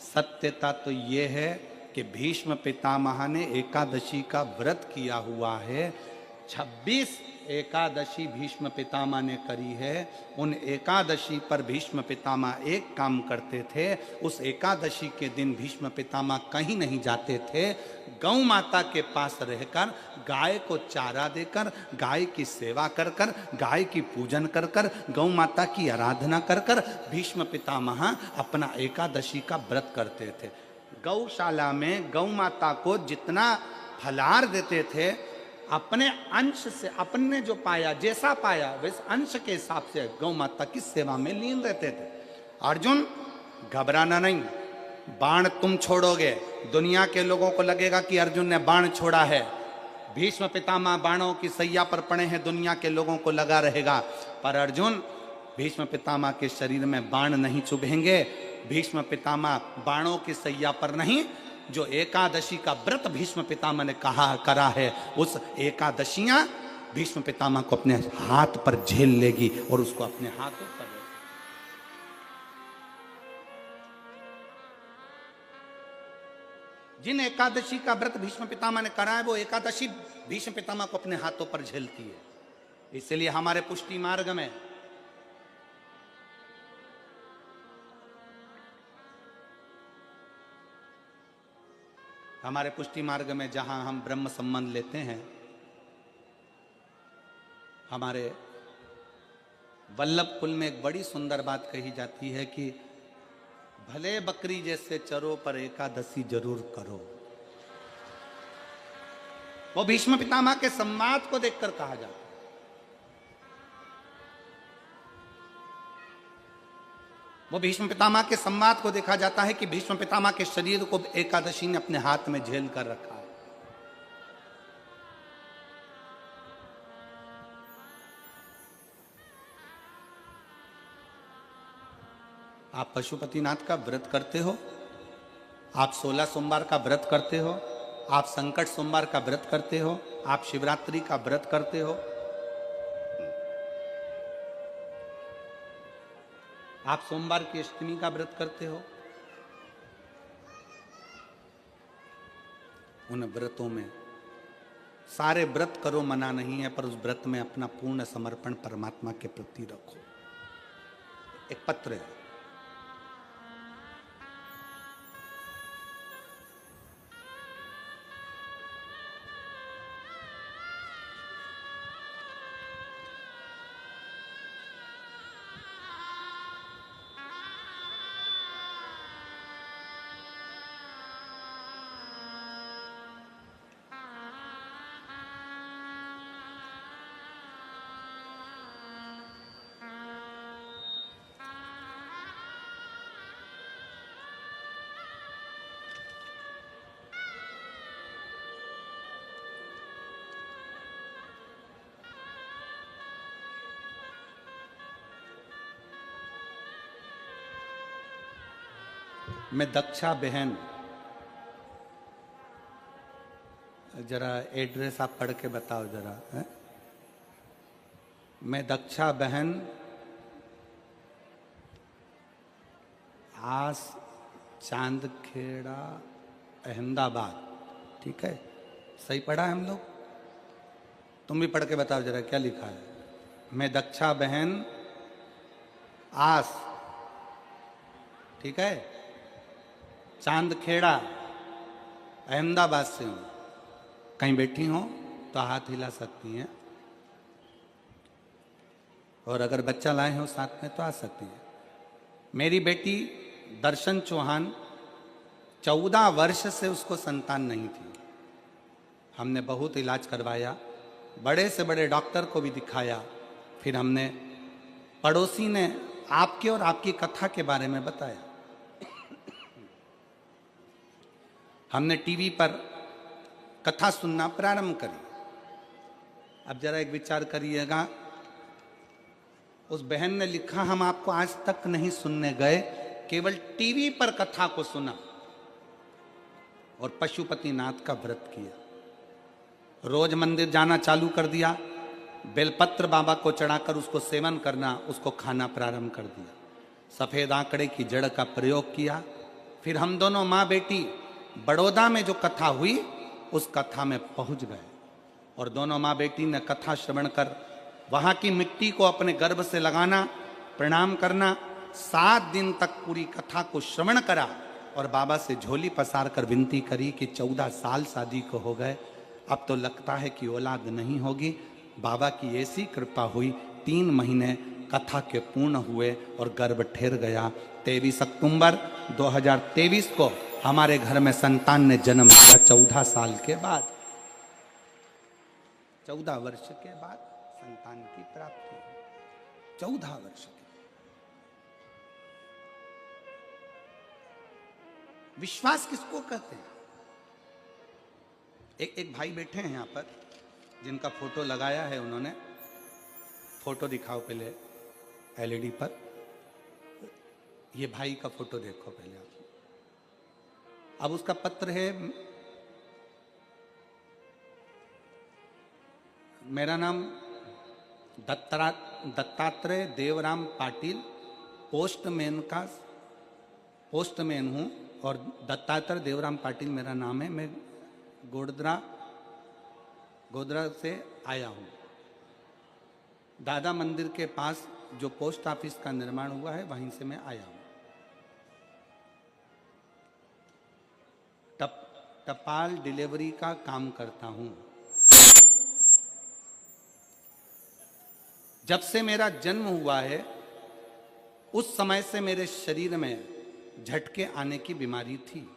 Speaker 1: सत्यता तो ये है कि भीष्म पितामह ने एकादशी का व्रत किया हुआ है। 26 एकादशी भीष्म पितामह ने करी है। उन एकादशी पर भीष्म पितामह एक काम करते थे। उस एकादशी के दिन भीष्म पितामह कहीं नहीं जाते थे। गौ माता के पास रहकर गाय को चारा देकर, गाय की सेवा कर कर, गाय की पूजन कर कर, गौ माता की आराधना कर कर भीष्म पितामह अपना एकादशी का व्रत करते थे। गौशाला में गौ माता को जितना फलाहार देते थे, अपने अंश से, अपने जो पाया, जैसा पाया वैसे अंश के हिसाब से गौ माता की सेवा में लीन रहते थे। अर्जुन घबराना नहीं, बाण तुम छोड़ोगे, दुनिया के लोगों को लगेगा कि अर्जुन ने बाण छोड़ा है। भीष्म पितामह बाणों की सैया पर पड़े हैं, दुनिया के लोगों को लगा रहेगा। पर अर्जुन, भीष्म पितामह के शरीर में बाण नहीं चुभेंगे। भीष्म पितामह बाणों की सैया पर नहीं, जो एकादशी का व्रत भीष्म पितामह ने करा है, उस एकादशियां भीष्म पितामह को अपने हाथ पर झेल लेगी और उसको अपने हाथों पर। जिन एकादशी का व्रत भीष्म पितामह ने करा है, वो एकादशी भीष्म पितामह को अपने हाथों पर झेलती है। इसलिए हमारे पुष्टि मार्ग में जहां हम ब्रह्म संबंध लेते हैं, हमारे वल्लभ कुल में एक बड़ी सुंदर बात कही जाती है कि भले बकरी जैसे चरो पर एकादशी जरूर करो। वो भीष्म पितामह के संवाद को देखकर कहा जाता है। वो भीष्म पितामह के संवाद को देखा जाता है कि भीष्म पितामह के शरीर को एकादशी ने अपने हाथ में झेल कर रखा है। आप पशुपतिनाथ का व्रत करते हो, आप 16 सोमवार का व्रत करते हो, आप संकट सोमवार का व्रत करते हो, आप शिवरात्रि का व्रत करते हो, आप सोमवार की अष्टमी का व्रत करते हो। उन व्रतों में सारे व्रत करो मना नहीं है, पर उस व्रत में अपना पूर्ण समर्पण परमात्मा के प्रति रखो। एक पत्र है, मैं दक्षा बहन, जरा एड्रेस आप पढ़ के बताओ जरा है? मैं दक्षा बहन, आस चांदखेड़ा, अहमदाबाद। ठीक है, सही पढ़ा है हम लोग? तुम भी पढ़ के बताओ जरा क्या लिखा है। मैं दक्षा बहन, आस, ठीक है, चांदखेड़ा, अहमदाबाद से हूं। कहीं बैठी हो तो हाथ हिला सकती हैं, और अगर बच्चा लाए हो साथ में तो आ सकती है। मेरी बेटी दर्शन चौहान, 14 वर्ष से उसको संतान नहीं थी। हमने बहुत इलाज करवाया, बड़े से बड़े डॉक्टर को भी दिखाया। फिर हमने, पड़ोसी ने आपके और आपकी कथा के बारे में बताया। हमने टीवी पर कथा सुनना प्रारंभ करी। अब जरा एक विचार करिएगा, उस बहन ने लिखा, हम आपको आज तक नहीं सुनने गए, केवल टीवी पर कथा को सुना और पशुपतिनाथ का व्रत किया। रोज मंदिर जाना चालू कर दिया, बेलपत्र बाबा को चढ़ाकर उसको सेवन करना, उसको खाना प्रारंभ कर दिया। सफेद आंकड़े की जड़ का प्रयोग किया। फिर हम दोनों माँ बेटी बड़ौदा में जो कथा हुई उस कथा में पहुंच गए, और दोनों माँ बेटी ने कथा श्रवण कर वहां की मिट्टी को अपने गर्भ से लगाना, प्रणाम करना, 7 दिन तक पूरी कथा को श्रवण करा और बाबा से झोली पसार कर विनती करी कि 14 साल शादी को हो गए, अब तो लगता है कि औलाद नहीं होगी। बाबा की ऐसी कृपा हुई, 3 महीने कथा के पूर्ण हुए और गर्भ ठहर गया। 23 अक्टूबर 2023 को हमारे घर में संतान ने जन्म लिया, 14 साल के बाद, 14 वर्ष के बाद संतान की प्राप्ति, 14 वर्ष की। विश्वास किसको कहते हैं? एक भाई बैठे हैं यहां पर, जिनका फोटो लगाया है उन्होंने। फोटो दिखाओ पहले एलईडी पर। ये भाई का फोटो देखो पहले आप। अब उसका पत्र है, मेरा नाम दत्तात्रेय देवराम पाटिल, पोस्टमैन हूँ, और दत्तात्रेय देवराम पाटिल मेरा नाम है। मैं गोदरा से आया हूँ। दादा मंदिर के पास जो पोस्ट ऑफिस का निर्माण हुआ है वहीं से मैं आया हूँ। टपाल डिलीवरी का काम करता हूँ। जब से मेरा जन्म हुआ है उस समय से मेरे शरीर में झटके आने की बीमारी थी।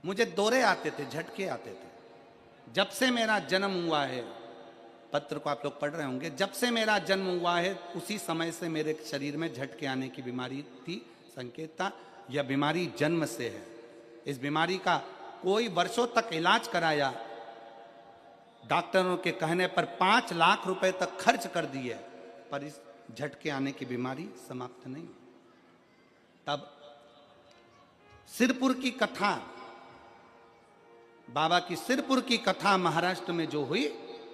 Speaker 1: मुझे दौरे आते थे, झटके आते थे। जब से मेरा जन्म हुआ है, पत्र को आप लोग पढ़ रहे होंगे, जब से मेरा जन्म हुआ है उसी समय से मेरे शरीर में झटके आने की बीमारी थी। संकेत था, यह बीमारी जन्म से है। इस बीमारी का कोई वर्षों तक इलाज कराया, डॉक्टरों के कहने पर 5 लाख रुपए तक खर्च कर दिए, पर इस झटके आने की बीमारी समाप्त नहीं। तब सिरपुर की कथा, बाबा की सिरपुर की कथा महाराष्ट्र में जो हुई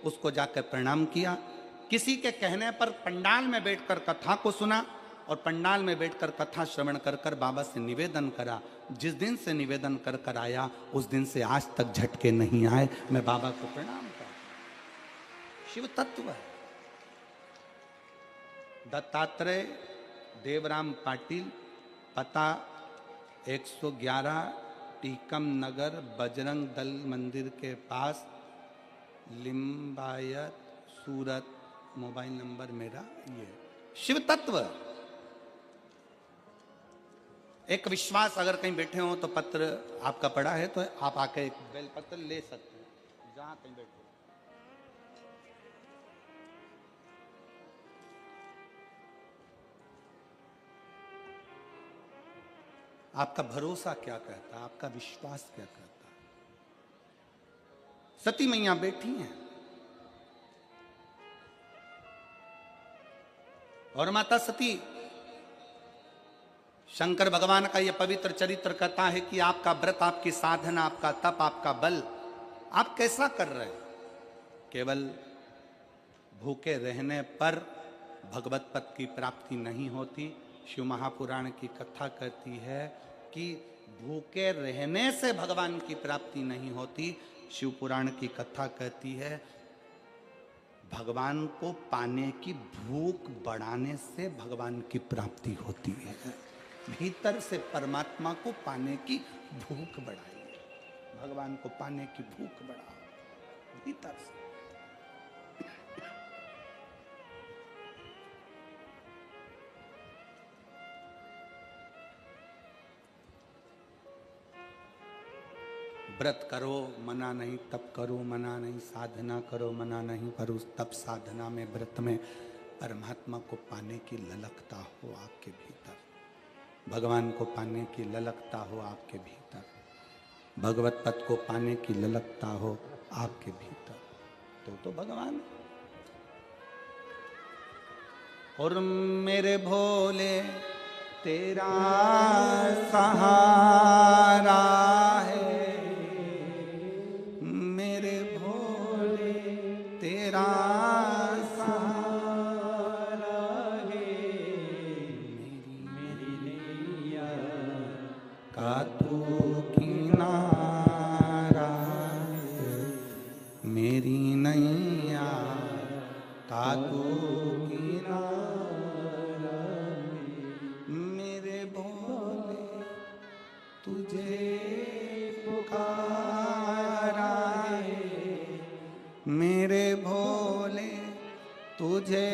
Speaker 1: उसको जाकर प्रणाम किया। किसी के कहने पर पंडाल में बैठकर कथा को सुना और पंडाल में बैठकर कथा श्रवण कर कर बाबा से निवेदन करा। जिस दिन से निवेदन कर कर आया उस दिन से आज तक झटके नहीं आए। मैं बाबा को प्रणाम करता हूं। शिव तत्व है। दत्तात्रेय देवराम पाटिल, पता 111 टीकम नगर, बजरंग दल मंदिर के पास, लिम्बायत, सूरत। मोबाइल नंबर मेरा ये। शिव तत्व एक विश्वास। अगर कहीं बैठे हो तो पत्र आपका पड़ा है तो आप आके एक बेल पत्र ले सकते हैं जहां कहीं बैठे। आपका भरोसा क्या कहता है, आपका विश्वास क्या कहता है? सती मैया बैठी हैं और माता सती शंकर भगवान का यह पवित्र चरित्र कहता है कि आपका व्रत, आपकी साधना, आपका तप, आपका बल आप कैसा कर रहे हैं। केवल भूखे रहने पर भगवत पद की प्राप्ति नहीं होती। शिव महापुराण की कथा कहती है कि भूखे रहने से भगवान की प्राप्ति नहीं होती। शिव पुराण की कथा कहती है भगवान को पाने की भूख बढ़ाने से भगवान की प्राप्ति होती है। भीतर से परमात्मा को पाने की भूख बढ़ाइए, भगवान को पाने की भूख बढ़ाओ भीतर से। व्रत करो मना नहीं, तप करो मना नहीं, साधना करो मना नहीं, पर उस तप साधना में, व्रत में परमात्मा को पाने की ललकता हो आपके भीतर, भगवान को पाने की ललकता हो आपके भीतर, भगवत पद को पाने की ललकता हो आपके भीतर, तो भगवान। और मेरे भोले तेरा सहारा है, मेरे भोले तेरा सहारा है, मेरी नैया का तू किनारा है, मेरी नैया का तू किनारा है, मेरे भोले तुझे पुकारा है, मेरे भोले तुझे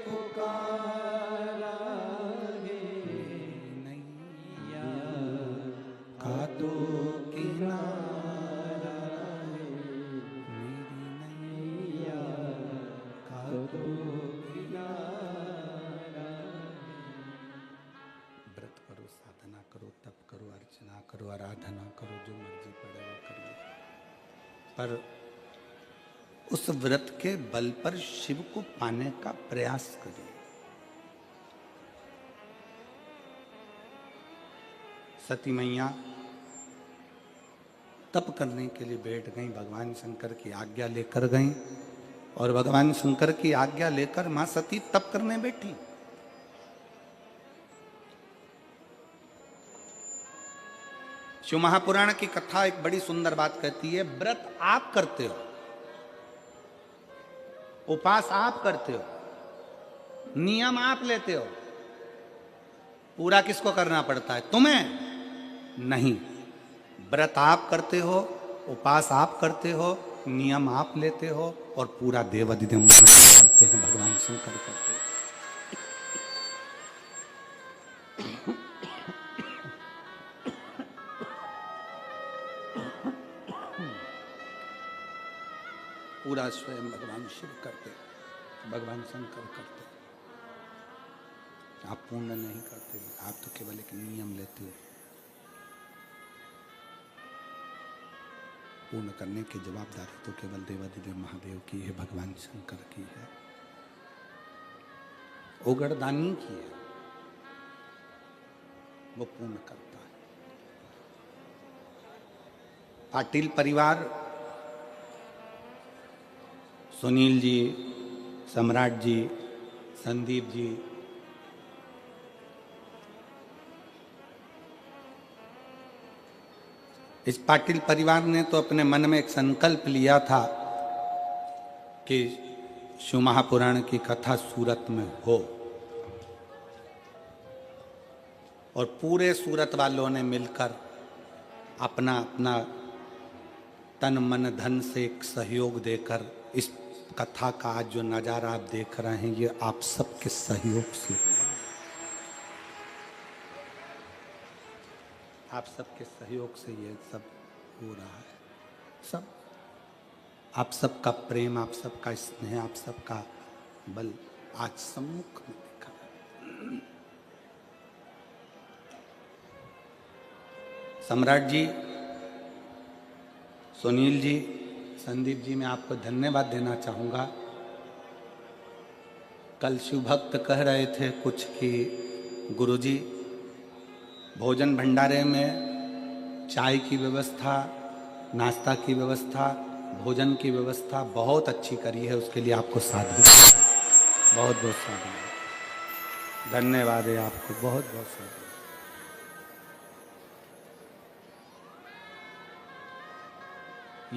Speaker 1: पुकारा है, नैया का तू किनारा है, मेरी नैया का तू किनारा है। व्रत करो, साधना करो, तप करो, अर्चना करो, आराधना करो, जो मर्जी पड़े वो करिए, पर उस व्रत के बल पर शिव को पाने का प्रयास करिए। सती मैया तप करने के लिए बैठ गई, भगवान शंकर की आज्ञा लेकर गई, और भगवान शंकर की आज्ञा लेकर मां सती तप करने बैठी। शिव महापुराण की कथा एक बड़ी सुंदर बात कहती है, व्रत आप करते हो, उपास आप करते हो, नियम आप लेते हो, पूरा किसको करना पड़ता है? तुम्हें नहीं। व्रत आप करते हो, उपास आप करते हो, नियम आप लेते हो, और पूरा देवाधिदेव करते हैं, भगवान शंकर करते हैं। पूरा स्वयं भगवान शिव करते, भगवान शंकर करते। आप पूर्ण नहीं करते, आप तो केवल एक नियम लेते हो। पूर्ण करने की जवाबदारी तो केवल देवाधिदेव महादेव की है, भगवान शंकर की है, ओगड़दानी की है, वो पूर्ण करता है। पाटिल परिवार, सुनील जी, सम्राट जी, संदीप जी, इस पाटिल परिवार ने तो अपने मन में एक संकल्प लिया था कि शिव महापुराण की कथा सूरत में हो, और पूरे सूरत वालों ने मिलकर अपना अपना तन मन धन से एक सहयोग देकर इस कथा का आज जो नजारा आप देख रहे हैं, ये आप सबके सहयोग से हुआ, आप सबके सहयोग से ये सब हो रहा है। सब आप सबका प्रेम, आप सबका स्नेह, आप सबका बल आज सम्मुख में दिखा है। सम्राट जी, सुनील जी, संदीप जी, मैं आपको धन्यवाद देना चाहूँगा। कल शिव भक्त कह रहे थे कुछ कि गुरुजी भोजन भंडारे में चाय की व्यवस्था, नाश्ता की व्यवस्था, भोजन की व्यवस्था बहुत अच्छी करी है, उसके लिए आपको साधु बहुत बहुत साधु धन्यवाद है आपको, बहुत बहुत साधु।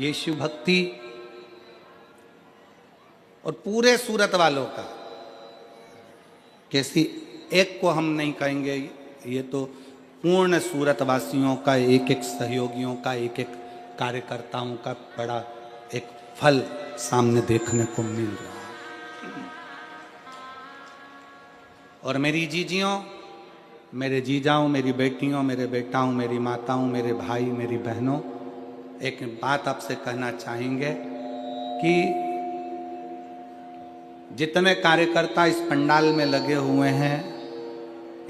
Speaker 1: ये शिव भक्ति और पूरे सूरत वालों का, किसी एक को हम नहीं कहेंगे, ये तो पूर्ण सूरत वासियों का, एक एक सहयोगियों का, एक एक कार्यकर्ताओं का बड़ा एक फल सामने देखने को मिल रहा है। और मेरी जीजियों, मेरे जीजाओं, मेरी बेटियों, मेरे बेटाओं, मेरी माताओं, मेरे भाई, मेरी बहनों, एक बात आपसे कहना चाहेंगे कि जितने कार्यकर्ता इस पंडाल में लगे हुए हैं,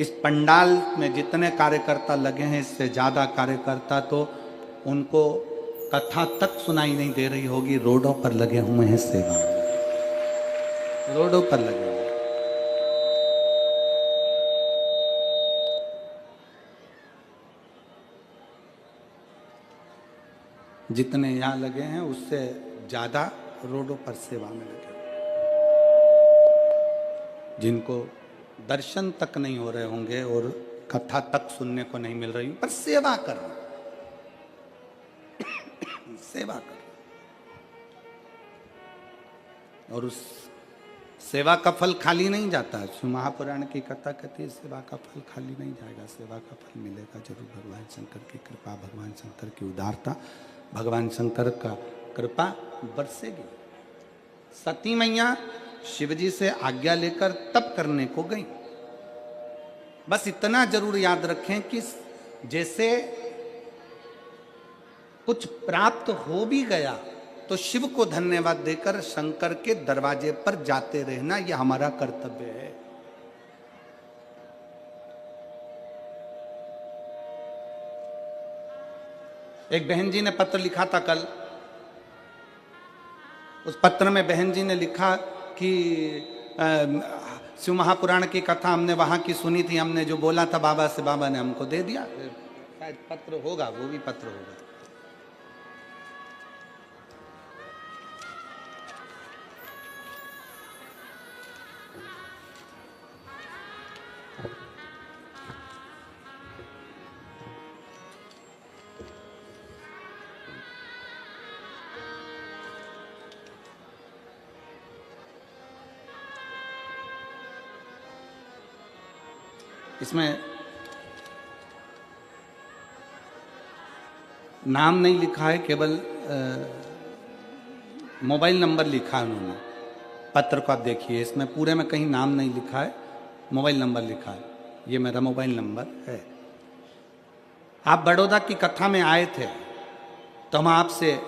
Speaker 1: इस पंडाल में जितने कार्यकर्ता लगे हैं, इससे ज़्यादा कार्यकर्ता तो उनको कथा तक सुनाई नहीं दे रही होगी, रोडों पर लगे हुए हैं सेवा में, रोडों पर लगे हुए। जितने यहाँ लगे हैं उससे ज़्यादा रोडों पर सेवा में लगे, जिनको दर्शन तक नहीं हो रहे होंगे और कथा तक सुनने को नहीं मिल रही, पर सेवा कर रहे, सेवा कर, और उस सेवा का फल खाली नहीं जाता। शिव महापुराण की कथा कहती है सेवा का फल खाली नहीं जाएगा, सेवा का फल मिलेगा जरूर। भगवान शंकर की कृपा, भगवान शंकर की उदारता, भगवान शंकर का कृपा बरसेगी। सती मैया शिवजी से आज्ञा लेकर तप करने को गई। बस इतना जरूर याद रखें कि जैसे कुछ प्राप्त हो भी गया तो शिव को धन्यवाद देकर शंकर के दरवाजे पर जाते रहना, यह हमारा कर्तव्य है। एक बहन जी ने पत्र लिखा था कल, उस पत्र में बहन जी ने लिखा कि शिव महापुराण की कथा हमने वहां की सुनी थी, हमने जो बोला था बाबा से, बाबा ने हमको दे दिया। शायद पत्र होगा, वो भी पत्र होगा। इसमें नाम नहीं लिखा है, केवल मोबाइल नंबर लिखा है उन्होंने। पत्र को आप देखिए, इसमें पूरे में कहीं नाम नहीं लिखा है, मोबाइल नंबर लिखा है। ये मेरा मोबाइल नंबर है। आप बड़ौदा की कथा में आए थे तो हम आपसे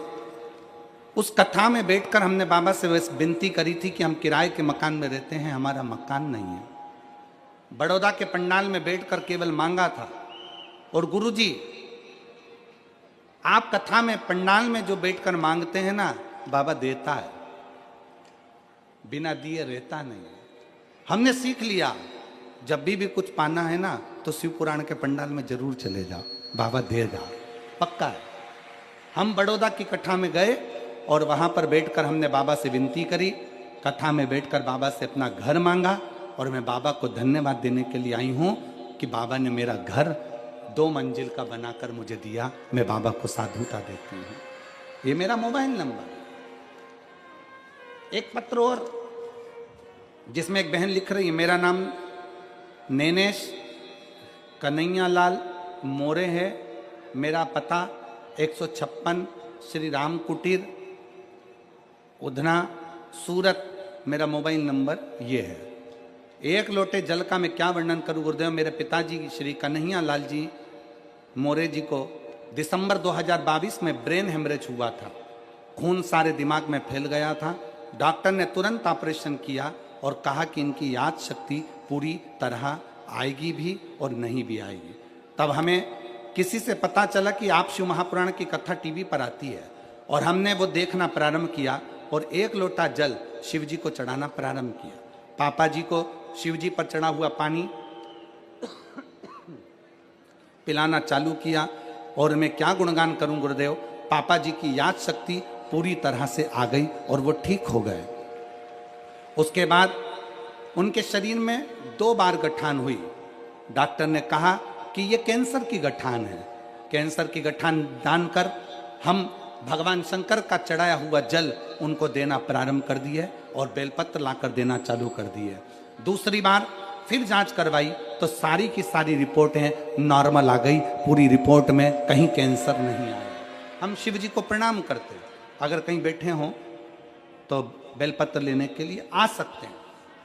Speaker 1: उस कथा में बैठकर हमने बाबा से विनती करी थी कि हम किराए के मकान में रहते हैं, हमारा मकान नहीं है। बड़ौदा के पंडाल में बैठकर केवल मांगा था। और गुरुजी, आप कथा में पंडाल में जो बैठकर मांगते हैं ना, बाबा देता है, बिना दिए रहता नहीं है। हमने सीख लिया, जब भी कुछ पाना है ना तो शिव पुराण के पंडाल में जरूर चले जाओ, बाबा देगा, पक्का है। हम बड़ौदा की कथा में गए और वहां पर बैठकर हमने बाबा से विनती करी, कथा में बैठकर बाबा से अपना घर मांगा। और मैं बाबा को धन्यवाद देने के लिए आई हूं कि बाबा ने मेरा घर 2 मंजिल का बनाकर मुझे दिया। मैं बाबा को साधुता देती हूं। ये मेरा मोबाइल नंबर। एक पत्र और जिसमें एक बहन लिख रही है, मेरा नाम नैनेश कन्हैया लाल मोरे है, मेरा पता 156 श्री राम कुटीर उधना सूरत, मेरा मोबाइल नंबर ये है। एक लोटे जल का मैं क्या वर्णन करूं गुरुदेव। मेरे पिताजी श्री कन्हैया लाल जी मोरे जी को दिसंबर 2022 में ब्रेन हेमरेज हुआ था, खून सारे दिमाग में फैल गया था। डॉक्टर ने तुरंत ऑपरेशन किया और कहा कि इनकी याद शक्ति पूरी तरह आएगी भी और नहीं भी आएगी। तब हमें किसी से पता चला कि आप शिव महापुराण की कथा टीवी पर आती है, और हमने वो देखना प्रारंभ किया और 1 लोटा जल शिव जी को चढ़ाना प्रारंभ किया। पापा जी को शिव जी पर चढ़ा हुआ पानी पिलाना चालू किया। और मैं क्या गुणगान करूं गुरुदेव, पापा जी की याद शक्ति पूरी तरह से आ गई और वो ठीक हो गए। उसके बाद उनके शरीर में 2 बार गठान हुई। डॉक्टर ने कहा कि ये कैंसर की गठान है। कैंसर की गठान जानकर हम भगवान शंकर का चढ़ाया हुआ जल उनको देना प्रारंभ कर दिए और बेलपत्र लाकर देना चालू कर दिए। दूसरी बार फिर जांच करवाई तो सारी की सारी रिपोर्टें नॉर्मल आ गई। पूरी रिपोर्ट में कहीं कैंसर नहीं आया। हम शिव जी को प्रणाम करते, अगर कहीं बैठे हों तो बेलपत्र लेने के लिए आ सकते हैं।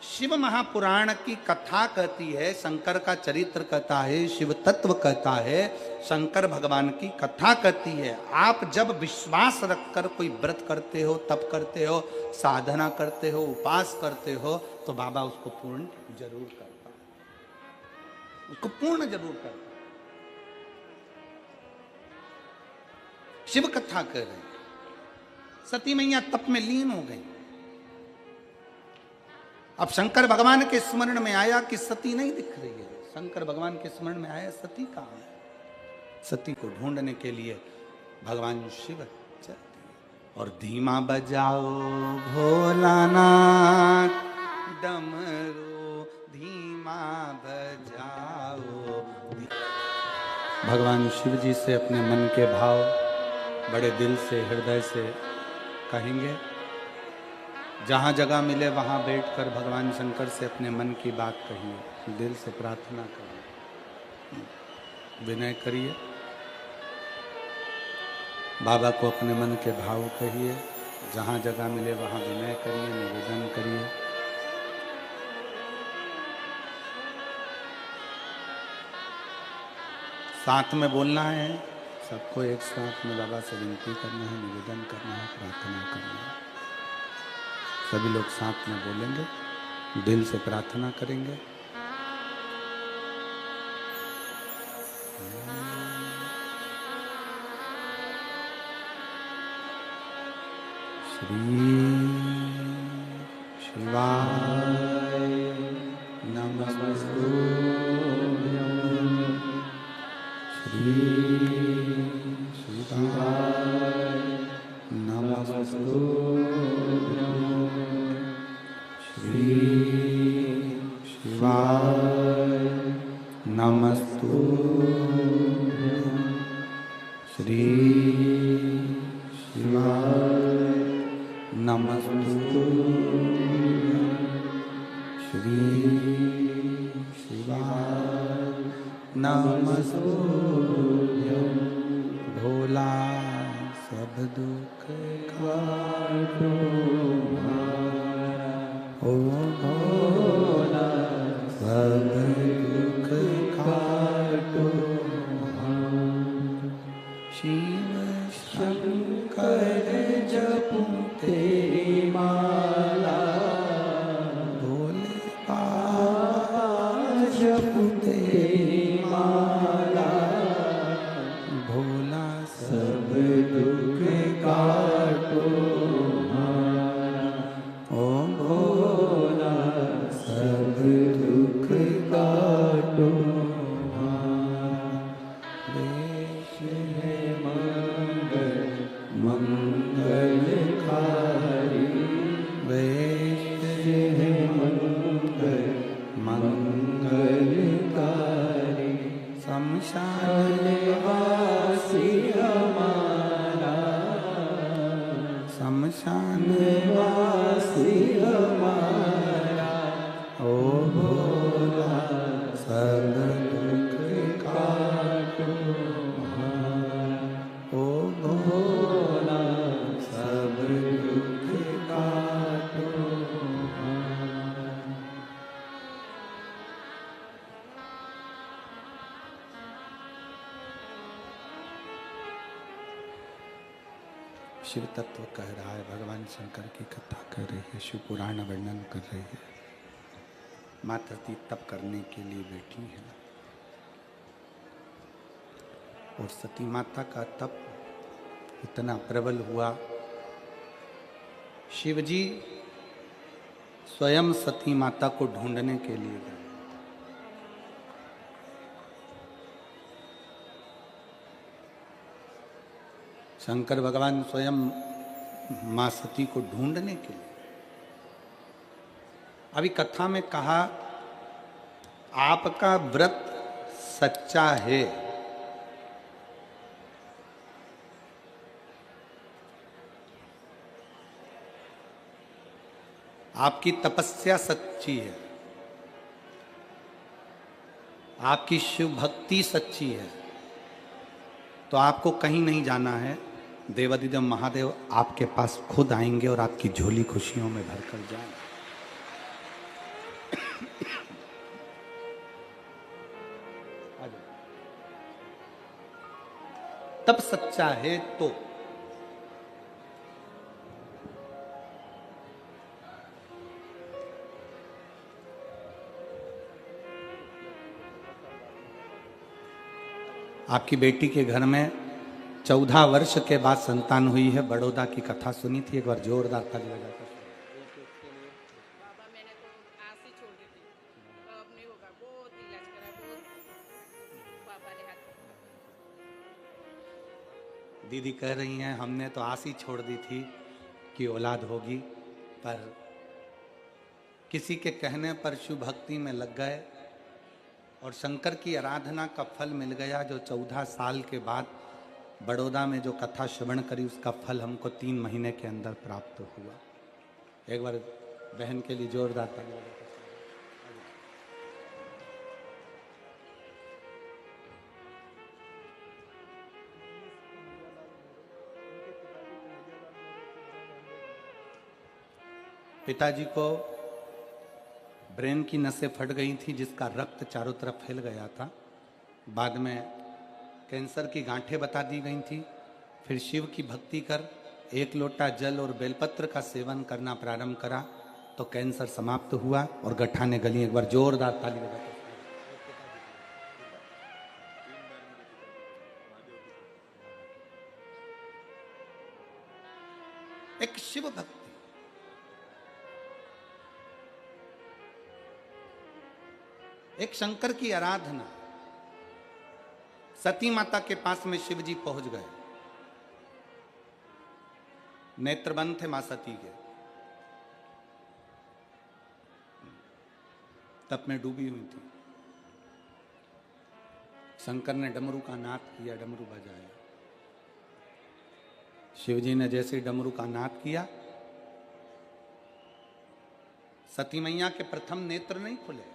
Speaker 1: शिव महापुराण की कथा कहती है, शंकर का चरित्र कहता है, शिव तत्व कहता है, शंकर भगवान की कथा कहती है। आप जब विश्वास रखकर कोई व्रत करते हो, तप करते हो, साधना करते हो, उपास करते हो, तो बाबा उसको पूर्ण जरूर करता है, उसको पूर्ण जरूर करता है। शिव कथा कह रहे हैं। सती मैया तप में लीन हो गई। अब शंकर भगवान के स्मरण में आया कि सती नहीं दिख रही है। शंकर भगवान के स्मरण में आया सती कहाँ है। सती को ढूंढने के लिए भगवान शिव चलते और धीमा बजाओ भोलानाथ डमरू धीमा बजाओ। भगवान शिव जी से अपने मन के भाव बड़े दिल से, हृदय से कहेंगे। जहाँ जगह मिले वहाँ बैठकर भगवान शंकर से अपने मन की बात कहिए, दिल से प्रार्थना करिए, विनय करिए, बाबा को अपने मन के भाव कहिए। जहाँ जगह मिले वहाँ विनय करिए, निवेदन करिए। साथ में बोलना है, सबको एक साथ में बाबा से विनती करना है, निवेदन करना है, प्रार्थना करना है। सभी लोग साथ में बोलेंगे, दिल से प्रार्थना करेंगे। श्री शिवाय नमस्तु। श्री शिवाय नमस्तु। श्री शिवाय नमस्तु। श्री शिवाय नमस्तु। श्री शिवाय नमस्तु। भोला सब दुख काटो ओ भोला सब दुख काटो। शिव शंकर जपू तेरी माला, भोले बाबा जपू तेरी माला, भोला सब दुख काटो। ओ भोला सब दुख काटो। वेश है मंगल मंगलकारी, वेश है मंगल मंगलकारी। शमशान वासी हमारा, शमशान वासी हमारा, ओ भोला सब दुख काटो हमारा। ओ भोला सब दुख काटो हमारा। शिव तत्व कह रहा है, भगवान शंकर की कथा कर रही है, शिव पुराण वर्णन कर रही है। माता जी तप करने के लिए बैठी है और सती माता का तप इतना प्रबल हुआ, शिव जी स्वयं सती माता को ढूंढने के लिए गए। शंकर भगवान स्वयं मां सती को ढूंढने के लिए, अभी कथा में कहा आपका व्रत सच्चा है, आपकी तपस्या सच्ची है, आपकी शिव भक्ति सच्ची है, तो आपको कहीं नहीं जाना है। देवादिदेव महादेव आपके पास खुद आएंगे और आपकी झोली खुशियों में भरकर जाएंगे। तब सच्चा है तो आपकी बेटी के घर में 14 वर्ष के बाद संतान हुई है। बड़ौदा की कथा सुनी थी, एक बार जोरदार ताली बजाकर।
Speaker 3: बाबा मैंने तो आस ही छोड़ दी थी, अब नहीं होगा, बहुत इलाज करा, बहुत पापा ने हाथ।
Speaker 1: दीदी कह रही हैं हमने तो आस ही छोड़ दी थी कि औलाद होगी, पर किसी के कहने पर शिव भक्ति में लग गए और शंकर की आराधना का फल मिल गया। जो 14 साल के बाद बड़ौदा में जो कथा श्रवण करी उसका फल हमको 3 महीने के अंदर प्राप्त हुआ। एक बार बहन के लिए जोरदार ताली बजाइए। पिताजी को ब्रेन की नसें फट गई थी, जिसका रक्त चारों तरफ फैल गया था। बाद में कैंसर की गांठें बता दी गई थी। फिर शिव की भक्ति कर 1 लोटा जल और बेलपत्र का सेवन करना प्रारंभ करा तो कैंसर समाप्त हुआ और गठाने गली। एक बार जोरदार ताली बजाकर। एक शिव भक्ति, एक शंकर की आराधना। सती माता के पास में शिव जी पहुंच गए। नेत्र बंद थे मां सती के, तप में डूबी हुई थी। शंकर ने डमरू का नाद किया, डमरू बजाया। शिव जी ने जैसे ही डमरू का नाद किया, सती मैया के प्रथम नेत्र नहीं खुले।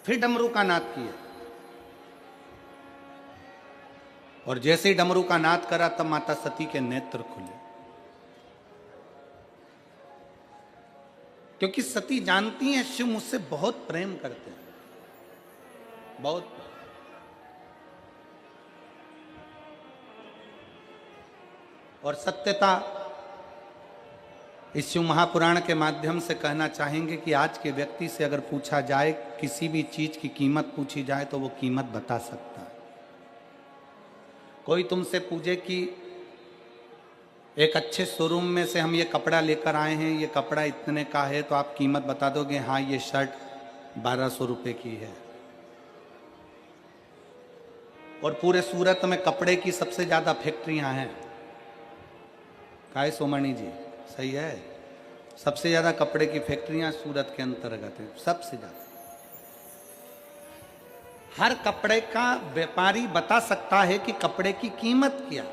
Speaker 1: फिर डमरू का नाद किया और जैसे ही डमरू का नाद करा तब माता सती के नेत्र खुले। क्योंकि सती जानती हैं शिव मुझसे बहुत प्रेम करते हैं, बहुत। और सत्यता इस शिव महापुराण के माध्यम से कहना चाहेंगे कि आज के व्यक्ति से अगर पूछा जाए, किसी भी चीज की कीमत पूछी जाए तो वो कीमत बता सकता है। कोई तुमसे पूछे कि एक अच्छे शोरूम में से हम ये कपड़ा लेकर आए हैं, ये कपड़ा इतने का है, तो आप कीमत बता दोगे हाँ ये शर्ट 1200 रुपए की है। और पूरे सूरत में कपड़े की सबसे ज्यादा फैक्ट्रियां हैं। काय सोमणी जी सही है, सबसे ज्यादा कपड़े की फैक्ट्रियां सूरत के अंतर्गत है, सबसे ज्यादा। हर कपड़े का व्यापारी बता सकता है कि कपड़े की कीमत क्या।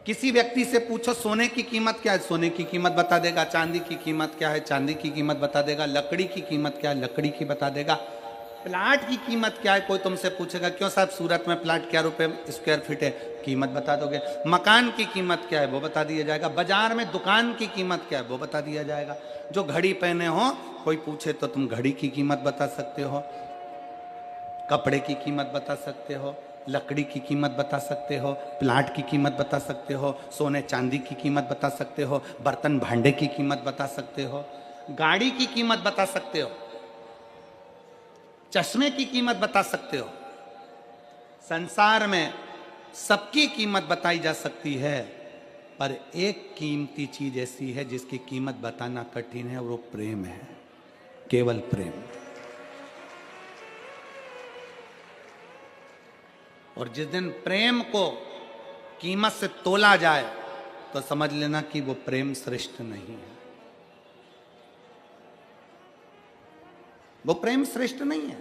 Speaker 1: किसी व्यक्ति से पूछो सोने की कीमत क्या है, सोने की कीमत बता देगा। चांदी की कीमत क्या है, चांदी की कीमत बता देगा। लकड़ी की कीमत क्या है, लकड़ी की बता देगा। प्लाट की कीमत क्या है, कोई तुमसे पूछेगा क्यों साहब सूरत में प्लाट क्या रुपए स्क्वायर फीट है, कीमत बता दोगे। मकान की कीमत क्या है वो बता दिया जाएगा। बाजार में दुकान की कीमत क्या है वो बता दिया जाएगा। जो घड़ी पहने हो कोई पूछे तो तुम घड़ी की कीमत बता सकते हो, कपड़े की कीमत बता सकते हो, लकड़ी की कीमत बता सकते हो, प्लाट की कीमत बता सकते हो, सोने चांदी की कीमत बता सकते हो, बर्तन भांडे की कीमत बता सकते हो, गाड़ी की कीमत बता सकते हो, चश्मे की कीमत बता सकते हो। संसार में सबकी कीमत बताई जा सकती है, पर एक कीमती चीज ऐसी है जिसकी कीमत बताना कठिन है, और वो प्रेम है, केवल प्रेम। और जिस दिन प्रेम को कीमत से तोला जाए तो समझ लेना कि वो प्रेम श्रेष्ठ नहीं है। वो प्रेम श्रेष्ठ नहीं है।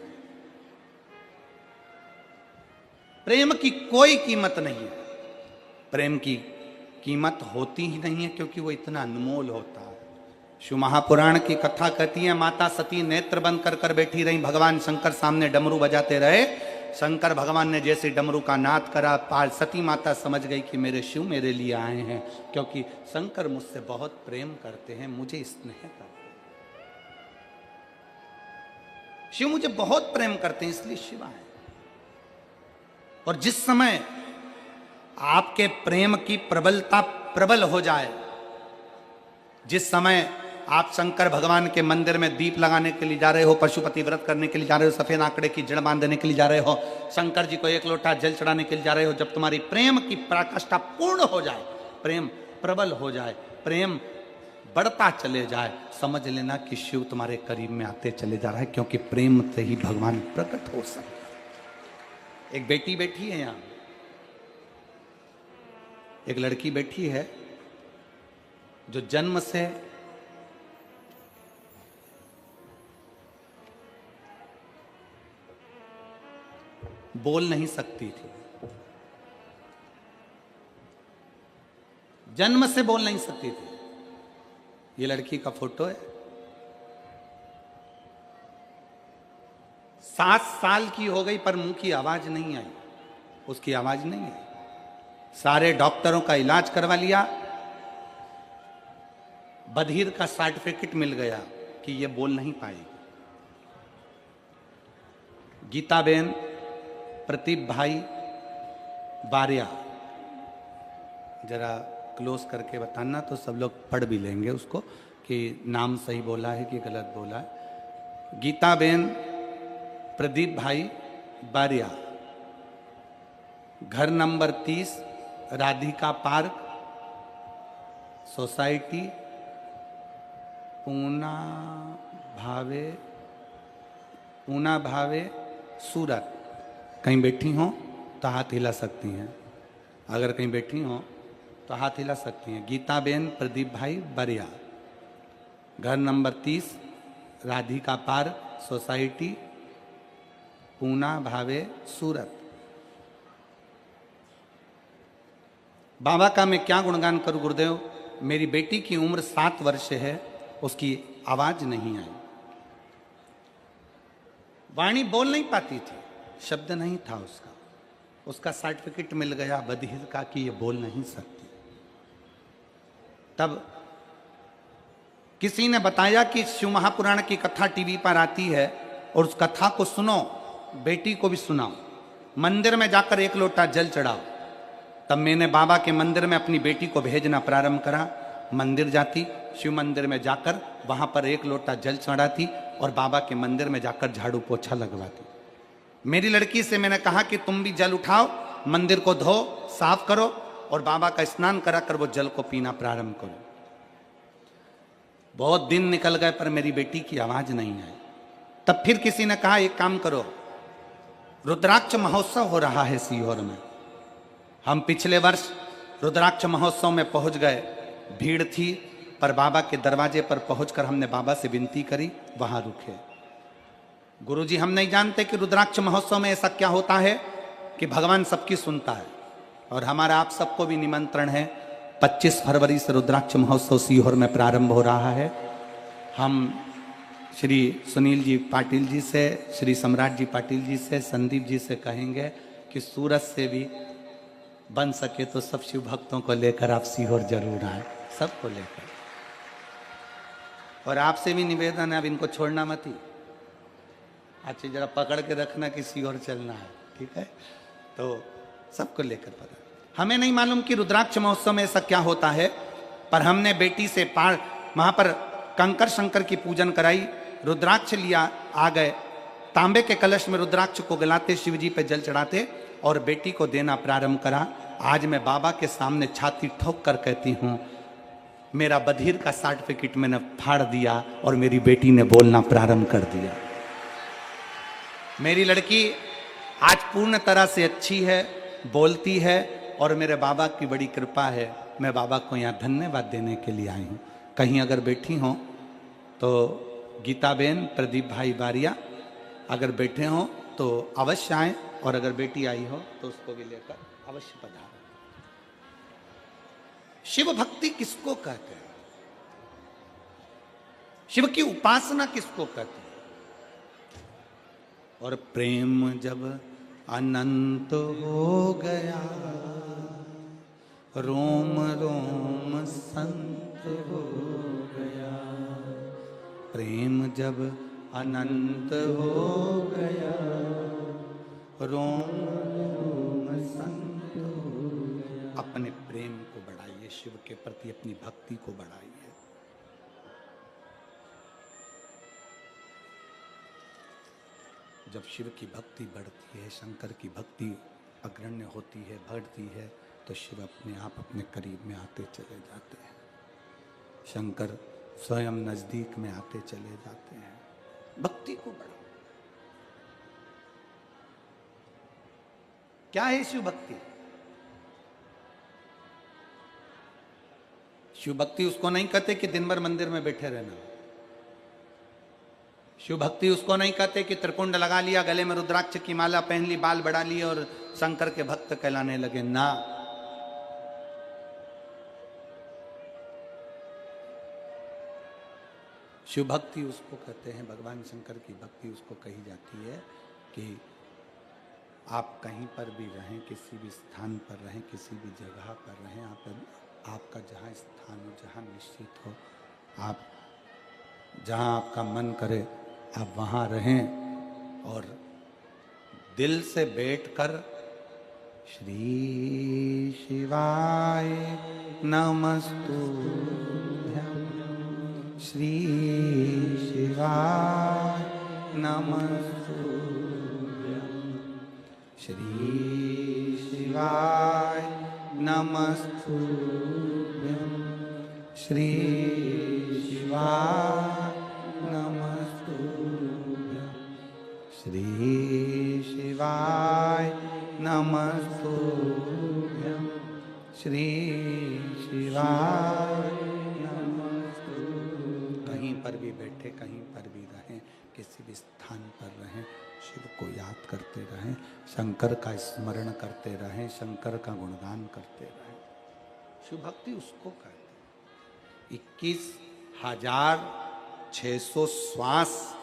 Speaker 1: प्रेम की कोई कीमत नहीं है। प्रेम की कीमत होती ही नहीं है क्योंकि वो इतना अनमोल होता है। शिव महापुराण की कथा कहती है, माता सती नेत्र बंद कर कर बैठी रही, भगवान शंकर सामने डमरू बजाते रहे। शंकर भगवान ने जैसे डमरू का नाद करा, सती माता समझ गई कि मेरे शिव मेरे लिए आए हैं, क्योंकि शंकर मुझसे बहुत प्रेम करते हैं, मुझे स्नेह करते हैं। शिव मुझे बहुत प्रेम करते हैं, इसलिए शिव आए। और जिस समय आपके प्रेम की प्रबलता प्रबल हो जाए, जिस समय आप शंकर भगवान के मंदिर में दीप लगाने के लिए जा रहे हो, पशुपति व्रत करने के लिए जा रहे हो, सफेद आंकड़े की जड़ बांधने के लिए जा रहे हो, शंकर जी को एक लोटा जल चढ़ाने के लिए जा रहे हो, जब तुम्हारी प्रेम की पराकाष्ठा पूर्ण हो जाए, प्रेम प्रबल हो जाए, प्रेम बढ़ता चले जाए, समझ लेना कि शिव तुम्हारे करीब में आते चले जा रहा है, क्योंकि प्रेम से ही भगवान प्रकट हो सकते हैं। एक बेटी बैठी है यहां, एक लड़की बैठी है जो जन्म से बोल नहीं सकती थी, जन्म से बोल नहीं सकती थी। ये लड़की का फोटो है। 7 साल की हो गई पर मुंह की आवाज नहीं आई, उसकी आवाज नहीं आई। सारे डॉक्टरों का इलाज करवा लिया, बधिर का सर्टिफिकेट मिल गया कि ये बोल नहीं पाएगी। गीताबेन, प्रदीप भाई बारिया, जरा क्लोज करके बताना तो सब लोग पढ़ भी लेंगे उसको कि नाम सही बोला है कि गलत बोला है। गीताबेन प्रदीप भाई बारिया, घर number 30, Radhika park, society, Poona भावे सूरत। कहीं बैठी हो तो हाथ हिला सकती हैं, अगर कहीं बैठी हो तो हाथ हिला सकती हैं। गीताबेन प्रदीप भाई बरिया, घर number 30, Radhika park, society, Poona भावे सूरत। बाबा का मैं क्या गुणगान करूं गुरुदेव। मेरी बेटी की उम्र 7 वर्ष है, उसकी आवाज नहीं आई, वाणी बोल नहीं पाती थी, शब्द नहीं था उसका। उसका सर्टिफिकेट मिल गया बधिर का कि ये बोल नहीं सकती। तब किसी ने बताया कि शिव महापुराण की कथा टीवी पर आती है और उस कथा को सुनो, बेटी को भी सुनाओ, मंदिर में जाकर 1 लोटा जल चढ़ाओ। तब मैंने बाबा के मंदिर में अपनी बेटी को भेजना प्रारंभ करा। मंदिर जाती, शिव मंदिर में जाकर वहां पर 1 लोटा जल चढ़ाती और बाबा के मंदिर में जाकर झाड़ू पोछा लगवाती। मेरी लड़की से मैंने कहा कि तुम भी जल उठाओ, मंदिर को धो साफ करो और बाबा का स्नान करा कर वो जल को पीना प्रारंभ करो। बहुत दिन निकल गए पर मेरी बेटी की आवाज नहीं आई। तब फिर किसी ने कहा एक काम करो, रुद्राक्ष महोत्सव हो रहा है सीहोर में। हम पिछले वर्ष रुद्राक्ष महोत्सव में पहुंच गए, भीड़ थी पर बाबा के दरवाजे पर पहुंचकर हमने बाबा से विनती करी, वहां रुके। गुरुजी हम नहीं जानते कि रुद्राक्ष महोत्सव में ऐसा क्या होता है कि भगवान सबकी सुनता है, और हमारा आप सबको भी निमंत्रण है। 25 फरवरी से रुद्राक्ष महोत्सव सीहोर में प्रारंभ हो रहा है। हम श्री सुनील जी पाटिल जी से, श्री सम्राट जी पाटिल जी से, संदीप जी से कहेंगे कि सूरत से भी बन सके तो सब शिव भक्तों को लेकर आप सीहोर जरूर आए, सबको लेकर। और आपसे भी निवेदन है, अब इनको छोड़ना मत ही, अच्छा जरा पकड़ के रखना कि सीहोर चलना है, ठीक है। तो सबको लेकर पता, हमें नहीं मालूम कि रुद्राक्ष महोत्सव में ऐसा क्या होता है, पर हमने बेटी से वहां पर कंकर शंकर की पूजन कराई, रुद्राक्ष लिया, आ गए, तांबे के कलश में रुद्राक्ष को गलाते, शिव जी पे जल चढ़ाते और बेटी को देना प्रारंभ करा। आज मैं बाबा के सामने छाती ठोक कर कहती हूं, मेरा बधिर का सर्टिफिकेट मैंने फाड़ दिया और मेरी बेटी ने बोलना प्रारंभ कर दिया। मेरी लड़की आज पूर्ण तरह से अच्छी है, बोलती है और मेरे बाबा की बड़ी कृपा है। मैं बाबा को यहाँ धन्यवाद देने के लिए आई हूँ। कहीं अगर बैठी हो तो गीताबेन, प्रदीप भाई बारिया अगर बैठे हो तो अवश्य आए, और अगर बेटी आई हो तो उसको भी लेकर अवश्य पधारो। शिव भक्ति किसको कहते हैं? शिव की उपासना किसको कहते हैं? और प्रेम जब अनंत हो गया, रोम रोम संत हो गया। प्रेम जब अनंत हो गया, रोम रोम संत हो गया। अपने प्रेम को बढ़ाइए, शिव के प्रति अपनी भक्ति को बढ़ाइए। जब शिव की भक्ति बढ़ती है, शंकर की भक्ति अग्रण्य होती है, बढ़ती है, तो शिव अपने आप अपने करीब में आते चले जाते हैं। शंकर स्वयं नजदीक में आते चले जाते हैं। भक्ति को बढ़ाओ। क्या है शिव भक्ति? शिव भक्ति उसको नहीं कहते कि दिन भर मंदिर में बैठे रहना। शिव भक्ति उसको नहीं कहते कि त्रिकुंड लगा लिया, गले में रुद्राक्ष की माला पहन ली, बाल बढ़ा लिए और शंकर के भक्त कहलाने लगे। ना, शिव भक्ति उसको कहते हैं, भगवान शंकर की भक्ति उसको कही जाती है कि आप कहीं पर भी रहें, किसी भी स्थान पर रहें, किसी भी जगह पर रहें, आपका जहाँ स्थान हो, जहाँ निश्चित हो, आप जहाँ आपका मन करे आप वहाँ रहें और दिल से बैठकर श्री शिवाय नमस्तुभ्यं, श्री शिवाय नमस्तुभ्यं, श्री शिवाय नमस्तुभ्यं, श्री शिवाय नमस्तुभ्यं, श्री शिवाय नमस्तुभ्यं, श्री शिवाय नमस्तुभ्यं। कहीं पर भी बैठे, कहीं पर भी रहें, किसी भी स्थान पर रहें, शिव को याद करते रहें, शंकर का स्मरण करते रहें, शंकर का गुणगान करते रहें। शिव भक्ति उसको कहते हैं। 21,600 श्वास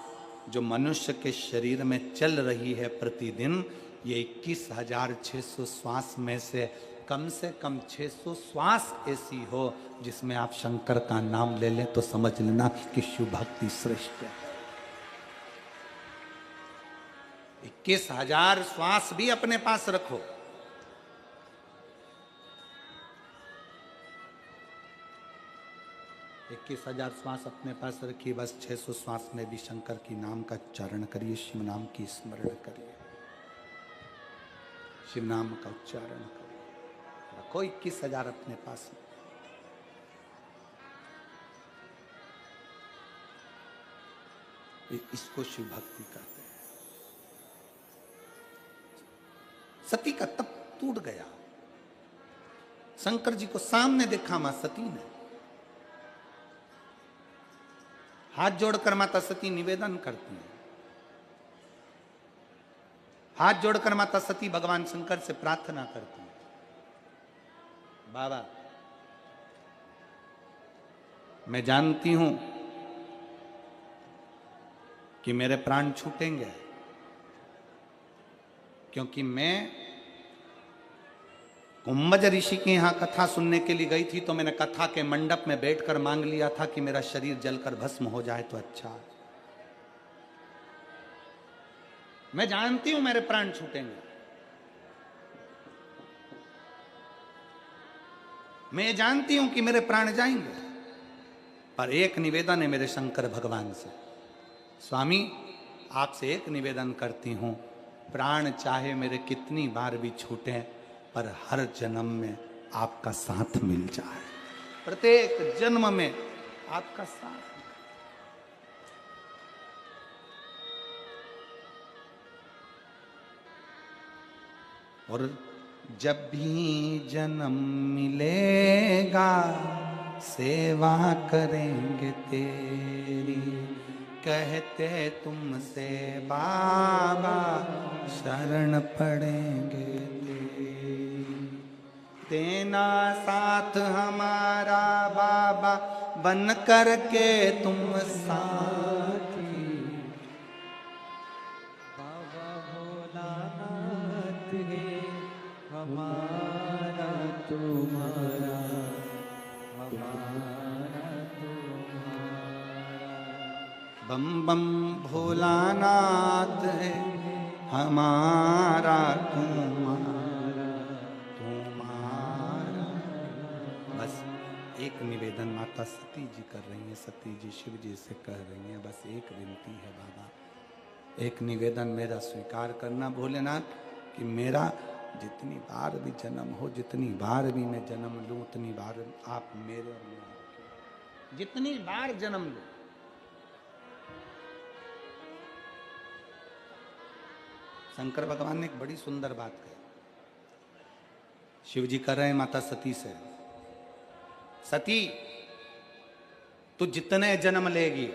Speaker 1: जो मनुष्य के शरीर में चल रही है प्रतिदिन, ये 21,600 श्वास में से कम 600 श्वास ऐसी हो जिसमें आप शंकर का नाम ले लें, तो समझ लेना कि शिव भक्ति श्रेष्ठ है। 21,000 श्वास भी अपने पास रखो। इक्कीस 21,000 श्वास अपने पास रखिए, बस 600 श्वास में भी शंकर की नाम का उच्चारण करिए, शिव नाम की स्मरण करिए, शिव नाम का उच्चारण करिए। रखो 21,000 अपने पास। इसको शिव भक्ति कहते हैं। सती का तप टूट गया। शंकर जी को सामने देखा मां सती ने। हाथ जोड़कर माता सती निवेदन करती हैं। हाथ जोड़कर माता सती भगवान शंकर से प्रार्थना करती हैं, बाबा मैं जानती हूं कि मेरे प्राण छूटेंगे, क्योंकि मैं कुंभज ऋषि के यहां कथा सुनने के लिए गई थी, तो मैंने कथा के मंडप में बैठकर मांग लिया था कि मेरा शरीर जलकर भस्म हो जाए तो अच्छा। मैं जानती हूं मेरे प्राण छूटेंगे, मैं जानती हूं कि मेरे प्राण जाएंगे, पर एक निवेदन है मेरे शंकर भगवान से। स्वामी आपसे एक निवेदन करती हूं, प्राण चाहे मेरे कितनी बार भी छूटे, पर हर जन्म में आपका साथ मिल जाए, प्रत्येक जन्म में आपका साथ। और जब भी जन्म मिलेगा सेवा करेंगे तेरी, कहते तुमसे बाबा शरण पड़ेंगे तेरी। देना साथ हमारा बाबा बन कर के तुम साथी।
Speaker 2: बाबा भोलानाथ है हमारा तुम्हारा, हमारा तुम्हारा।
Speaker 1: बम बम भोलानाथ है हमारा तुम्हारा, तुम्हारा। बस एक निवेदन माता सती जी कर रही हैं, सती जी शिव जी से कह रही हैं, बस एक विनती है बाबा, एक निवेदन मेरा स्वीकार करना भोलेनाथ कि मेरा जितनी बार भी जन्म हो, जितनी बार भी मैं जन्म लूं, उतनी बार आप मेरे और मैं आपके, जितनी बार जन्म लूं। शंकर भगवान ने एक बड़ी सुंदर बात कही। शिव जी कर रहे हैं माता सती से, सती तू जितने जन्म लेगी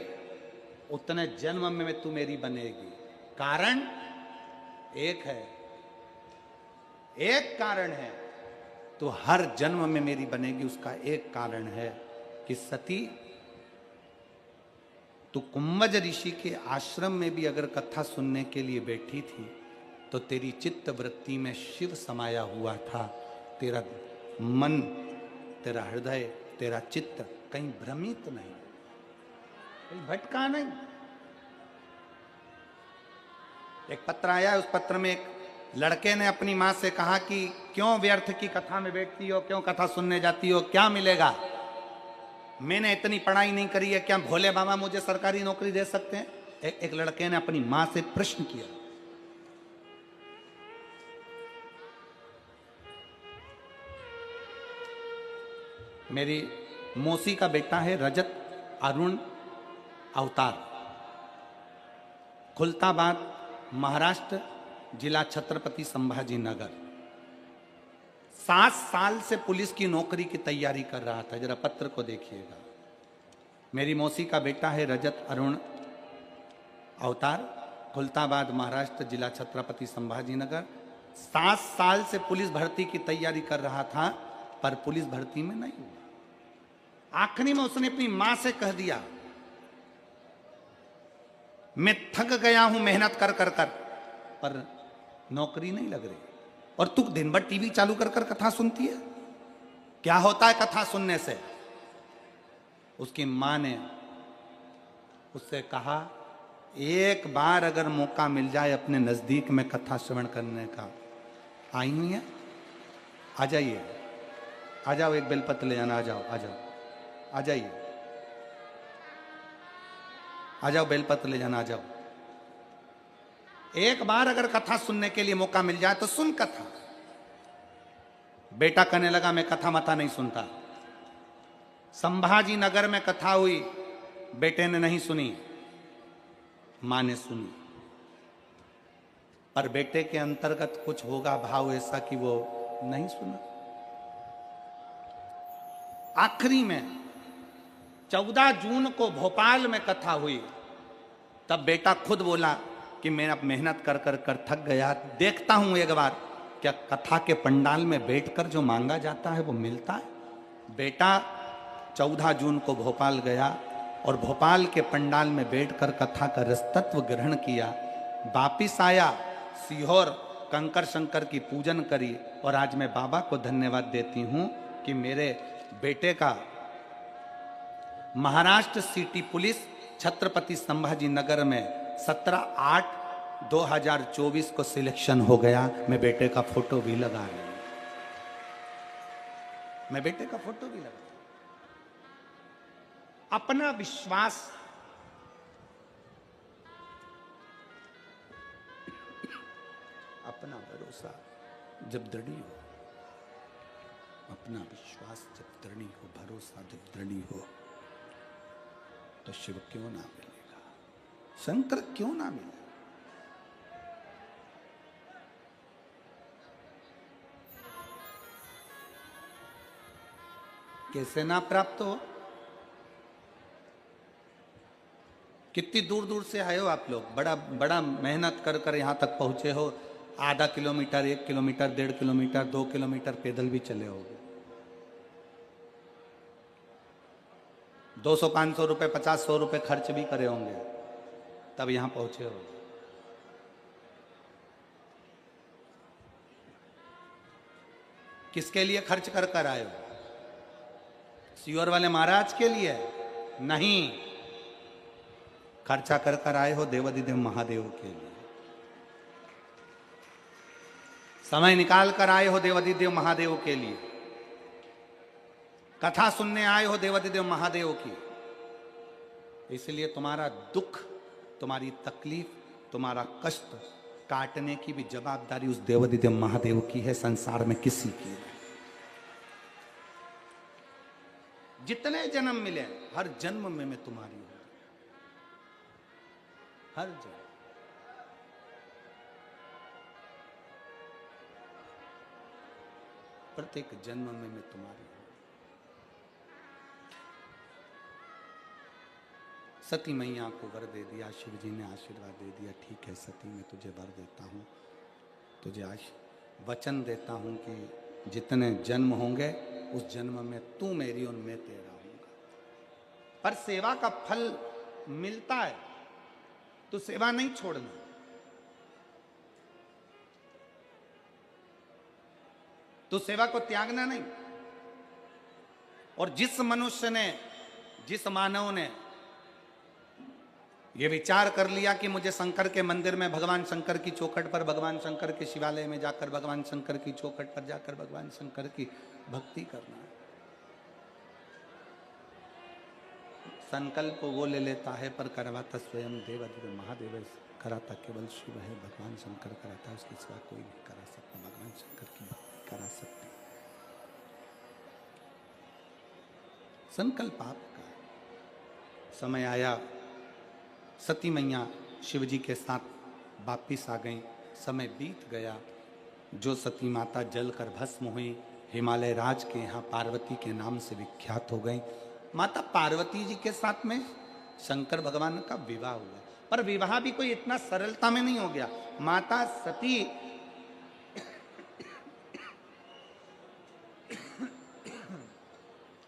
Speaker 1: उतने जन्म में तू मेरी बनेगी। कारण एक है, एक कारण है, तो हर जन्म में मेरी बनेगी। उसका एक कारण है कि सती तू कुंभज ऋषि के आश्रम में भी अगर कथा सुनने के लिए बैठी थी तो तेरी चित्त वृत्ति में शिव समाया हुआ था। तेरा मन, तेरा हृदय, तेरा चित्त कहीं भ्रमित नहीं, कहीं भटका नहीं। एक पत्र आया, उस पत्र में एक लड़के ने अपनी मां से कहा कि क्यों व्यर्थ की कथा में बैठती हो, क्यों कथा सुनने जाती हो, क्या मिलेगा? मैंने इतनी पढ़ाई नहीं करी है, क्या भोले बाबा मुझे सरकारी नौकरी दे सकते हैं? एक लड़के ने अपनी मां से प्रश्न किया। मेरी मौसी का बेटा है रजत अरुण अवतार, खुलताबाद महाराष्ट्र, जिला छत्रपति संभाजी नगर। 7 साल से पुलिस की नौकरी की तैयारी कर रहा था। जरा पत्र को देखिएगा। मेरी मौसी का बेटा है रजत अरुण अवतार, खुलताबाद महाराष्ट्र, जिला छत्रपति संभाजी नगर। 7 साल से पुलिस भर्ती की तैयारी कर रहा था, पर पुलिस भर्ती में नहीं हुआ। आखिरी में उसने अपनी मां से कह दिया, मैं थक गया हूं मेहनत कर कर कर, पर नौकरी नहीं लग रही। और तू दिन भर टीवी चालू कर कर कथा सुनती है, क्या होता है कथा सुनने से? उसकी मां ने उससे कहा, एक बार अगर मौका मिल जाए अपने नजदीक में कथा श्रवण करने का, आई हुई है, आ जाइए, आ जाओ, एक बेलपत्र ले जाना, आ जाओ, आ जाओ, आ जाइए, आ जाओ, बेलपत्र ले जाना, आ जाओ। एक बार अगर कथा सुनने के लिए मौका मिल जाए तो सुन कथा। बेटा कहने लगा, मैं कथा मथा नहीं सुनता। संभाजी नगर में कथा हुई, बेटे ने नहीं सुनी, मां ने सुनी, पर बेटे के अंतर्गत कुछ होगा भाव ऐसा कि वो नहीं सुना। आखिरी में 14 जून को भोपाल में कथा हुई, तब बेटा खुद बोला कि मैं अब मेहनत कर कर कर थक गया, देखता हूं एक बार क्या कथा के पंडाल में बैठकर जो मांगा जाता है वो मिलता है। बेटा 14 जून को भोपाल गया और भोपाल के पंडाल में बैठकर कथा का रसतत्व ग्रहण किया। वापिस आया सीहोर, कंकर शंकर की पूजन करी, और आज मैं बाबा को धन्यवाद देती हूं कि मेरे बेटे का महाराष्ट्र सिटी पुलिस छत्रपति संभाजी नगर में 17/8/2024 को सिलेक्शन हो गया। मैं बेटे का फोटो भी लगा रही हूं, मैं बेटे का फोटो भी लगा। अपना विश्वास, अपना भरोसा जब दृढ़ हो, अपना विश्वास जब दृढ़ हो, भरोसा जब दृढ़ हो, तो शिव क्यों ना मिलेगा, शंकर क्यों ना मिलेगा। कैसे ना प्राप्त हो? कितनी दूर दूर से आए हो आप लोग, बड़ा बड़ा मेहनत कर कर यहां तक पहुंचे हो। आधा किलोमीटर, 1 किलोमीटर, 1.5 किलोमीटर, 2 किलोमीटर पैदल भी चले होगे। 200, 500 रुपए, 50, 100 रुपए खर्च भी करे होंगे, तब यहां पहुंचे हो। किसके लिए खर्च कर कर आए हो? सीहोर वाले महाराज के लिए नहीं, खर्चा कर कर आए हो देवाधिदेव महादेव के लिए। समय निकाल कर आए हो देवाधिदेव महादेव के लिए। कथा सुनने आए हो देवाधिदेव महादेव की। इसलिए तुम्हारा दुख, तुम्हारी तकलीफ, तुम्हारा कष्ट काटने की भी जवाबदारी उस देवाधिदेव महादेव की है, संसार में किसी की नहीं। जितने जन्म मिले, हर जन्म में मैं तुम्हारी हूं, हर जन्म। प्रत्येक जन्म में मैं तुम्हारी हूं। सती मैया को वर दे दिया, शिव जी ने आशीर्वाद दे दिया। ठीक है सती, मैं तुझे वर देता हूं, तुझे वचन देता हूं कि जितने जन्म होंगे उस जन्म में तू मेरी और मैं तेरा हूंगा। पर सेवा का फल मिलता है तो सेवा नहीं छोड़ना। तो सेवा को त्यागना नहीं। और जिस मनुष्य ने, जिस मानव ने यह विचार कर लिया कि मुझे शंकर के मंदिर में, भगवान शंकर की चौखट पर, भगवान शंकर के शिवालय में जाकर, भगवान शंकर की चौखट पर जाकर भगवान शंकर की भक्ति करना है, संकल्प वो ले लेता है पर करवाता स्वयं देवाधिदेव महादेव है। कराता केवल शिव है, भगवान शंकर कराता है, उसकी सिवा कोई नहीं करा सकता। भगवान शंकर की भक्ति करा सकते। संकल्प आपका है। समय आया, सती मैया शिव जी के साथ वापिस आ गई। समय बीत गया। जो सती माता जलकर भस्म हुई, हिमालय राज के यहाँ पार्वती के नाम से विख्यात हो गई। माता पार्वती जी के साथ में शंकर भगवान का विवाह हुआ। पर विवाह भी कोई इतना सरलता में नहीं हो गया। माता सती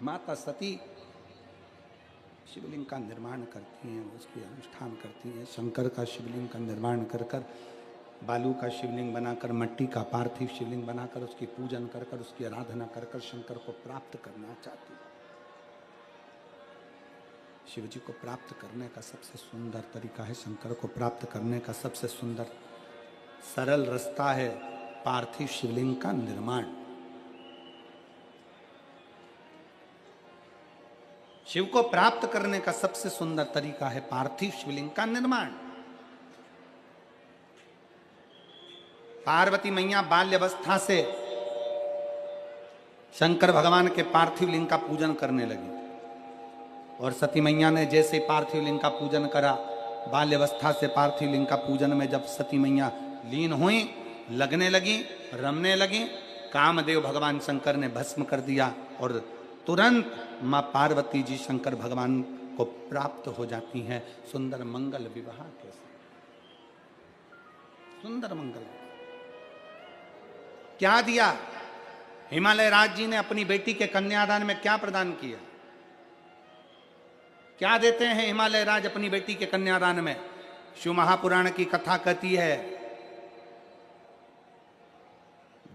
Speaker 1: माता सती शिवलिंग का निर्माण करती हैं, उसकी अनुष्ठान करती हैं। शंकर का शिवलिंग का निर्माण कर कर, बालू का शिवलिंग बनाकर, मट्टी का पार्थिव शिवलिंग बनाकर, उसकी पूजन कर कर, उसकी आराधना कर कर शंकर को प्राप्त करना चाहती है। शिव जी को प्राप्त करने का सबसे सुंदर तरीका है, शंकर को प्राप्त करने का सबसे सुंदर सरल रास्ता है पार्थिव शिवलिंग का निर्माण। शिव को प्राप्त करने का सबसे सुंदर तरीका है पार्थिव शिवलिंग का निर्माण। पार्वती मैया बाल्यावस्था से शंकर भगवान के पार्थिव लिंग का पूजन करने लगी। और सती मैया ने जैसे पार्थिव लिंग का पूजन करा, बाल्यावस्था से पार्थिव लिंग का पूजन में जब सती मैया लीन हुई, लगने लगी, रमने लगी, कामदेव भगवान शंकर ने भस्म कर दिया और तुरंत मां पार्वती जी शंकर भगवान को प्राप्त हो जाती हैं। सुंदर मंगल विवाह के साथ, सुंदर मंगल। क्या दिया? हिमालय राज जी ने अपनी बेटी के कन्यादान में क्या प्रदान किया? क्या देते हैं हिमालय राज अपनी बेटी के कन्यादान में? शिव महापुराण की कथा कहती है,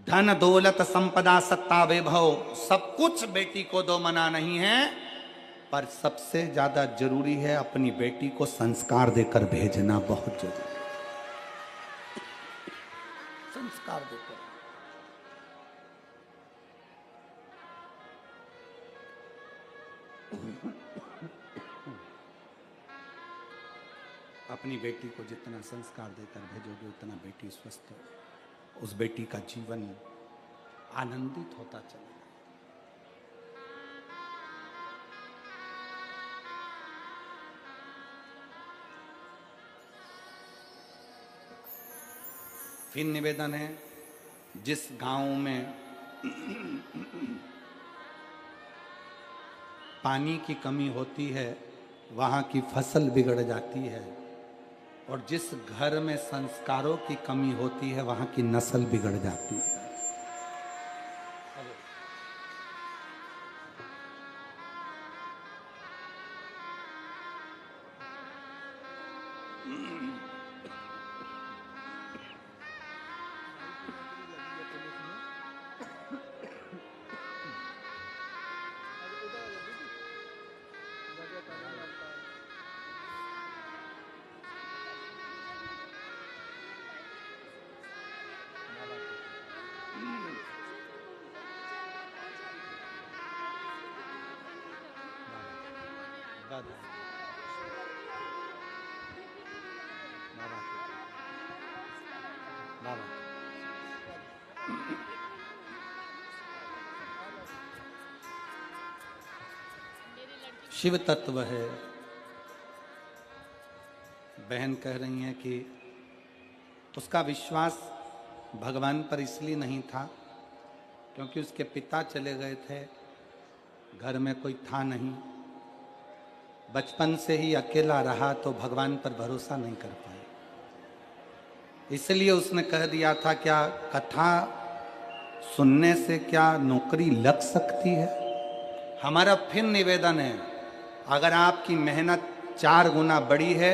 Speaker 1: धन दौलत संपदा सत्ता वैभव सब कुछ बेटी को दो, मना नहीं है, पर सबसे ज्यादा जरूरी है अपनी बेटी को संस्कार देकर भेजना। बहुत जरूरी, संस्कार देकर। अपनी बेटी को जितना संस्कार देकर भेजोगे उतना बेटी स्वस्थ, उस बेटी का जीवन आनंदित होता चलेगा। फिर निवेदन है, जिस गांव में पानी की कमी होती है वहाँ की फसल बिगड़ जाती है, और जिस घर में संस्कारों की कमी होती है वहाँ की नस्ल बिगड़ जाती है। शिव तत्व है। बहन कह रही हैं कि उसका विश्वास भगवान पर इसलिए नहीं था क्योंकि उसके पिता चले गए थे, घर में कोई था नहीं, बचपन से ही अकेला रहा तो भगवान पर भरोसा नहीं कर पाए। इसलिए उसने कह दिया था, क्या कथा सुनने से क्या नौकरी लग सकती है? हमारा फिर निवेदन है, अगर आपकी मेहनत 4 गुना बड़ी है,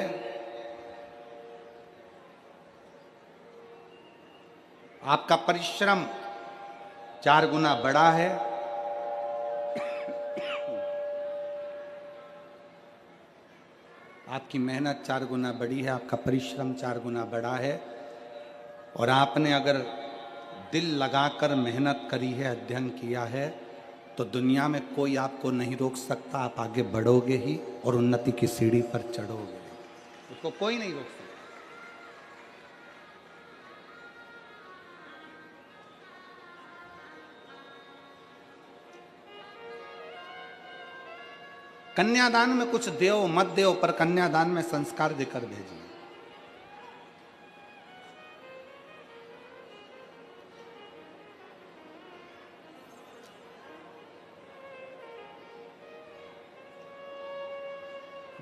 Speaker 1: आपका परिश्रम 4 गुना बड़ा है, आपकी मेहनत 4 गुना बड़ी है, आपका परिश्रम 4 गुना बड़ा है, और आपने अगर दिल लगाकर मेहनत करी है, अध्ययन किया है, तो दुनिया में कोई आपको नहीं रोक सकता। आप आगे बढ़ोगे ही और उन्नति की सीढ़ी पर चढ़ोगे, उसको कोई नहीं रोक सकता। कन्यादान में कुछ देव मत देव, पर कन्यादान में संस्कार देकर भेजिए।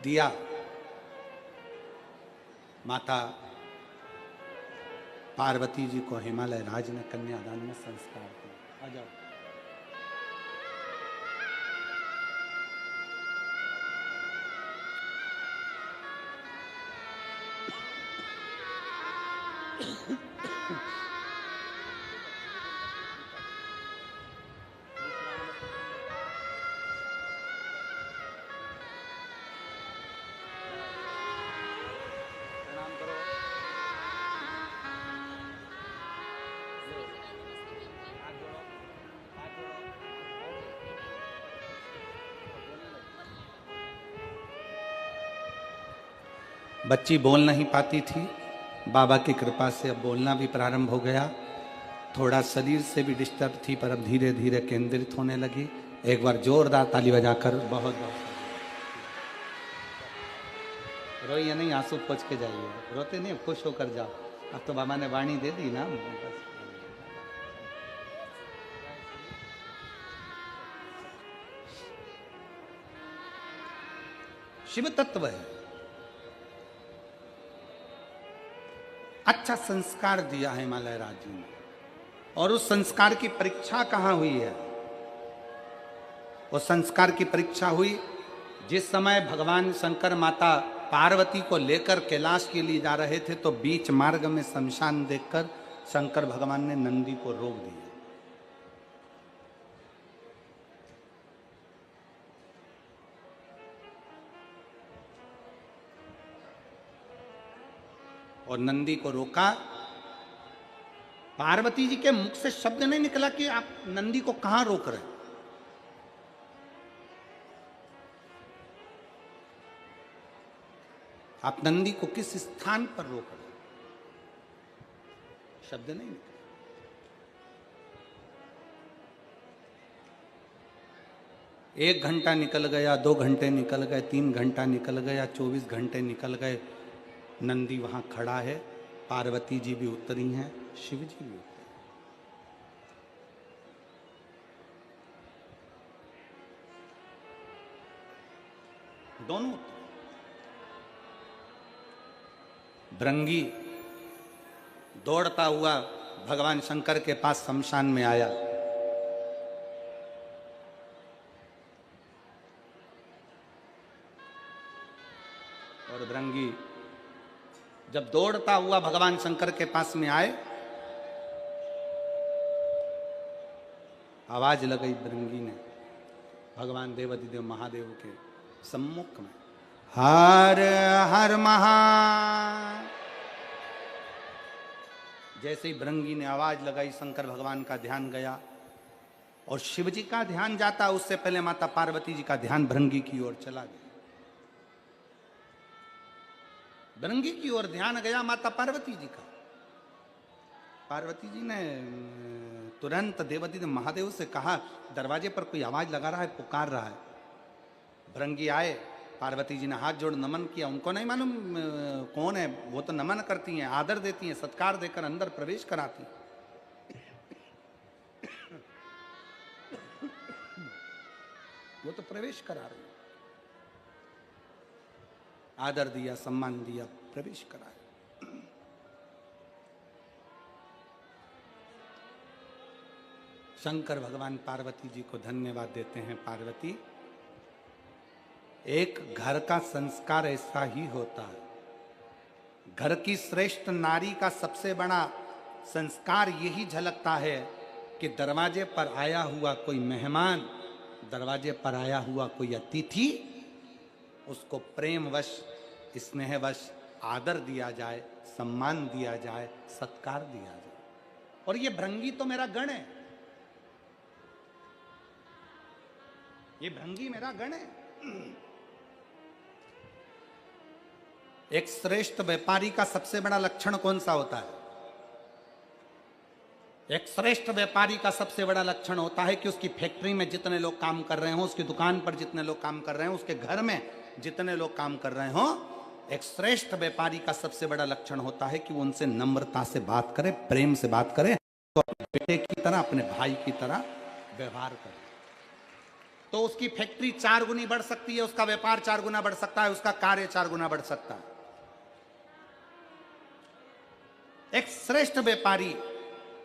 Speaker 1: दिया माता पार्वती जी को हिमालय राज ने कन्यादान में संस्कार किया। आ जाओ। बच्ची बोल नहीं पाती थी, बाबा की कृपा से अब बोलना भी प्रारंभ हो गया। थोड़ा शरीर से भी डिस्टर्ब थी, पर अब धीरे धीरे केंद्रित होने लगी। एक बार जोरदार ताली बजाकर बहुत बहुत रोइए नहीं, आंसू पोंछ के जाइए, रोते नहीं, खुश होकर जाओ। अब तो बाबा ने वाणी दे दी ना, बस। शिव तत्व है। अच्छा संस्कार दिया है हिमालय राज्य ने, और उस संस्कार की परीक्षा कहां हुई है? उस संस्कार की परीक्षा हुई जिस समय भगवान शंकर माता पार्वती को लेकर कैलाश के लिए जा रहे थे, तो बीच मार्ग में शमशान देखकर शंकर भगवान ने नंदी को रोक दिया। और नंदी को रोका। पार्वती जी के मुख से शब्द नहीं निकला कि आप नंदी को कहां रोक रहे हैं। आप नंदी को किस स्थान पर रोक रहे हैं, शब्द नहीं निकला। एक घंटा निकल गया, 2 घंटे निकल गए, 3 घंटा निकल गया, 24 घंटे निकल गए। नंदी वहां खड़ा है, पार्वती जी भी उतरी हैं, शिव जी भी उतरे। दोनों उतरे। भृंगी दौड़ता हुआ भगवान शंकर के पास शमशान में आया। और भृंगी जब दौड़ता हुआ भगवान शंकर के पास में आए, आवाज लगाई भृंगी ने भगवान देवाधिदेव महादेव के सम्मुख में, हर हर महा। जैसे ही भृंगी ने आवाज लगाई, शंकर भगवान का ध्यान गया और शिव जी का ध्यान जाता उससे पहले माता पार्वती जी का ध्यान भृंगी की ओर चला गया। भृंगी की ओर ध्यान गया माता पार्वती जी का। पार्वती जी ने तुरंत देवाधिदेव महादेव से कहा, दरवाजे पर कोई आवाज लगा रहा है, पुकार रहा है। भृंगी आए, पार्वती जी ने हाथ जोड़ नमन किया। उनको नहीं मालूम कौन है, वो तो नमन करती हैं, आदर देती हैं, सत्कार देकर अंदर प्रवेश कराती। वो तो प्रवेश करा रही, आदर दिया, सम्मान दिया, प्रवेश कराया। शंकर भगवान पार्वती जी को धन्यवाद देते हैं। पार्वती, एक घर का संस्कार ऐसा ही होता है। घर की श्रेष्ठ नारी का सबसे बड़ा संस्कार यही झलकता है कि दरवाजे पर आया हुआ कोई मेहमान, दरवाजे पर आया हुआ कोई अतिथि, उसको प्रेमवश, स्नेहवश आदर दिया जाए, सम्मान दिया जाए, सत्कार दिया जाए। और ये भृंगी तो मेरा गण है, ये भृंगी मेरा गण है। एक श्रेष्ठ व्यापारी का सबसे बड़ा लक्षण कौन सा होता है? एक श्रेष्ठ व्यापारी का सबसे बड़ा लक्षण होता है कि उसकी फैक्ट्री में जितने लोग काम कर रहे हो, उसकी दुकान पर जितने लोग काम कर रहे हो, उसके घर में जितने लोग काम कर रहे हो, एक श्रेष्ठ व्यापारी का सबसे बड़ा लक्षण होता है कि वो उनसे नम्रता से बात करे, प्रेम से बात करे, तो अपने बेटे की तरह, अपने भाई की तरह व्यवहार करे। तो उसकी फैक्ट्री 4 गुनी बढ़ सकती है, उसका व्यापार 4 गुना बढ़ सकता है, उसका कार्य 4 गुना बढ़ सकता है। एक श्रेष्ठ व्यापारी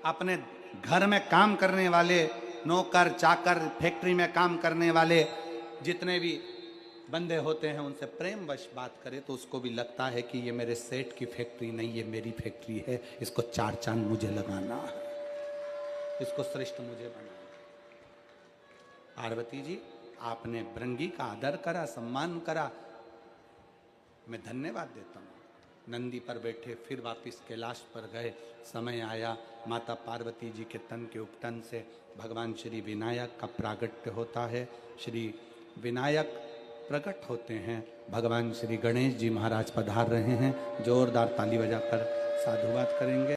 Speaker 1: अपने घर में काम करने वाले नौकर चाकर, फैक्ट्री में काम करने वाले जितने भी बंदे होते हैं, उनसे प्रेमवश बात करे तो उसको भी लगता है कि ये मेरे सेठ की फैक्ट्री नहीं, ये मेरी फैक्ट्री है, इसको 4 चांद मुझे लगाना है, इसको श्रेष्ठ मुझे बनाना। पार्वती जी, आपने भृंगी का आदर करा, सम्मान करा, मैं धन्यवाद देता हूँ। नंदी पर बैठे फिर वापिस कैलाश पर गए। समय आया, माता पार्वती जी के तन के उपटन से भगवान श्री विनायक का प्रागट्य होता है। श्री विनायक प्रकट होते हैं। भगवान श्री गणेश जी महाराज पधार रहे हैं। जोरदार ताली बजाकर साधुवाद करेंगे।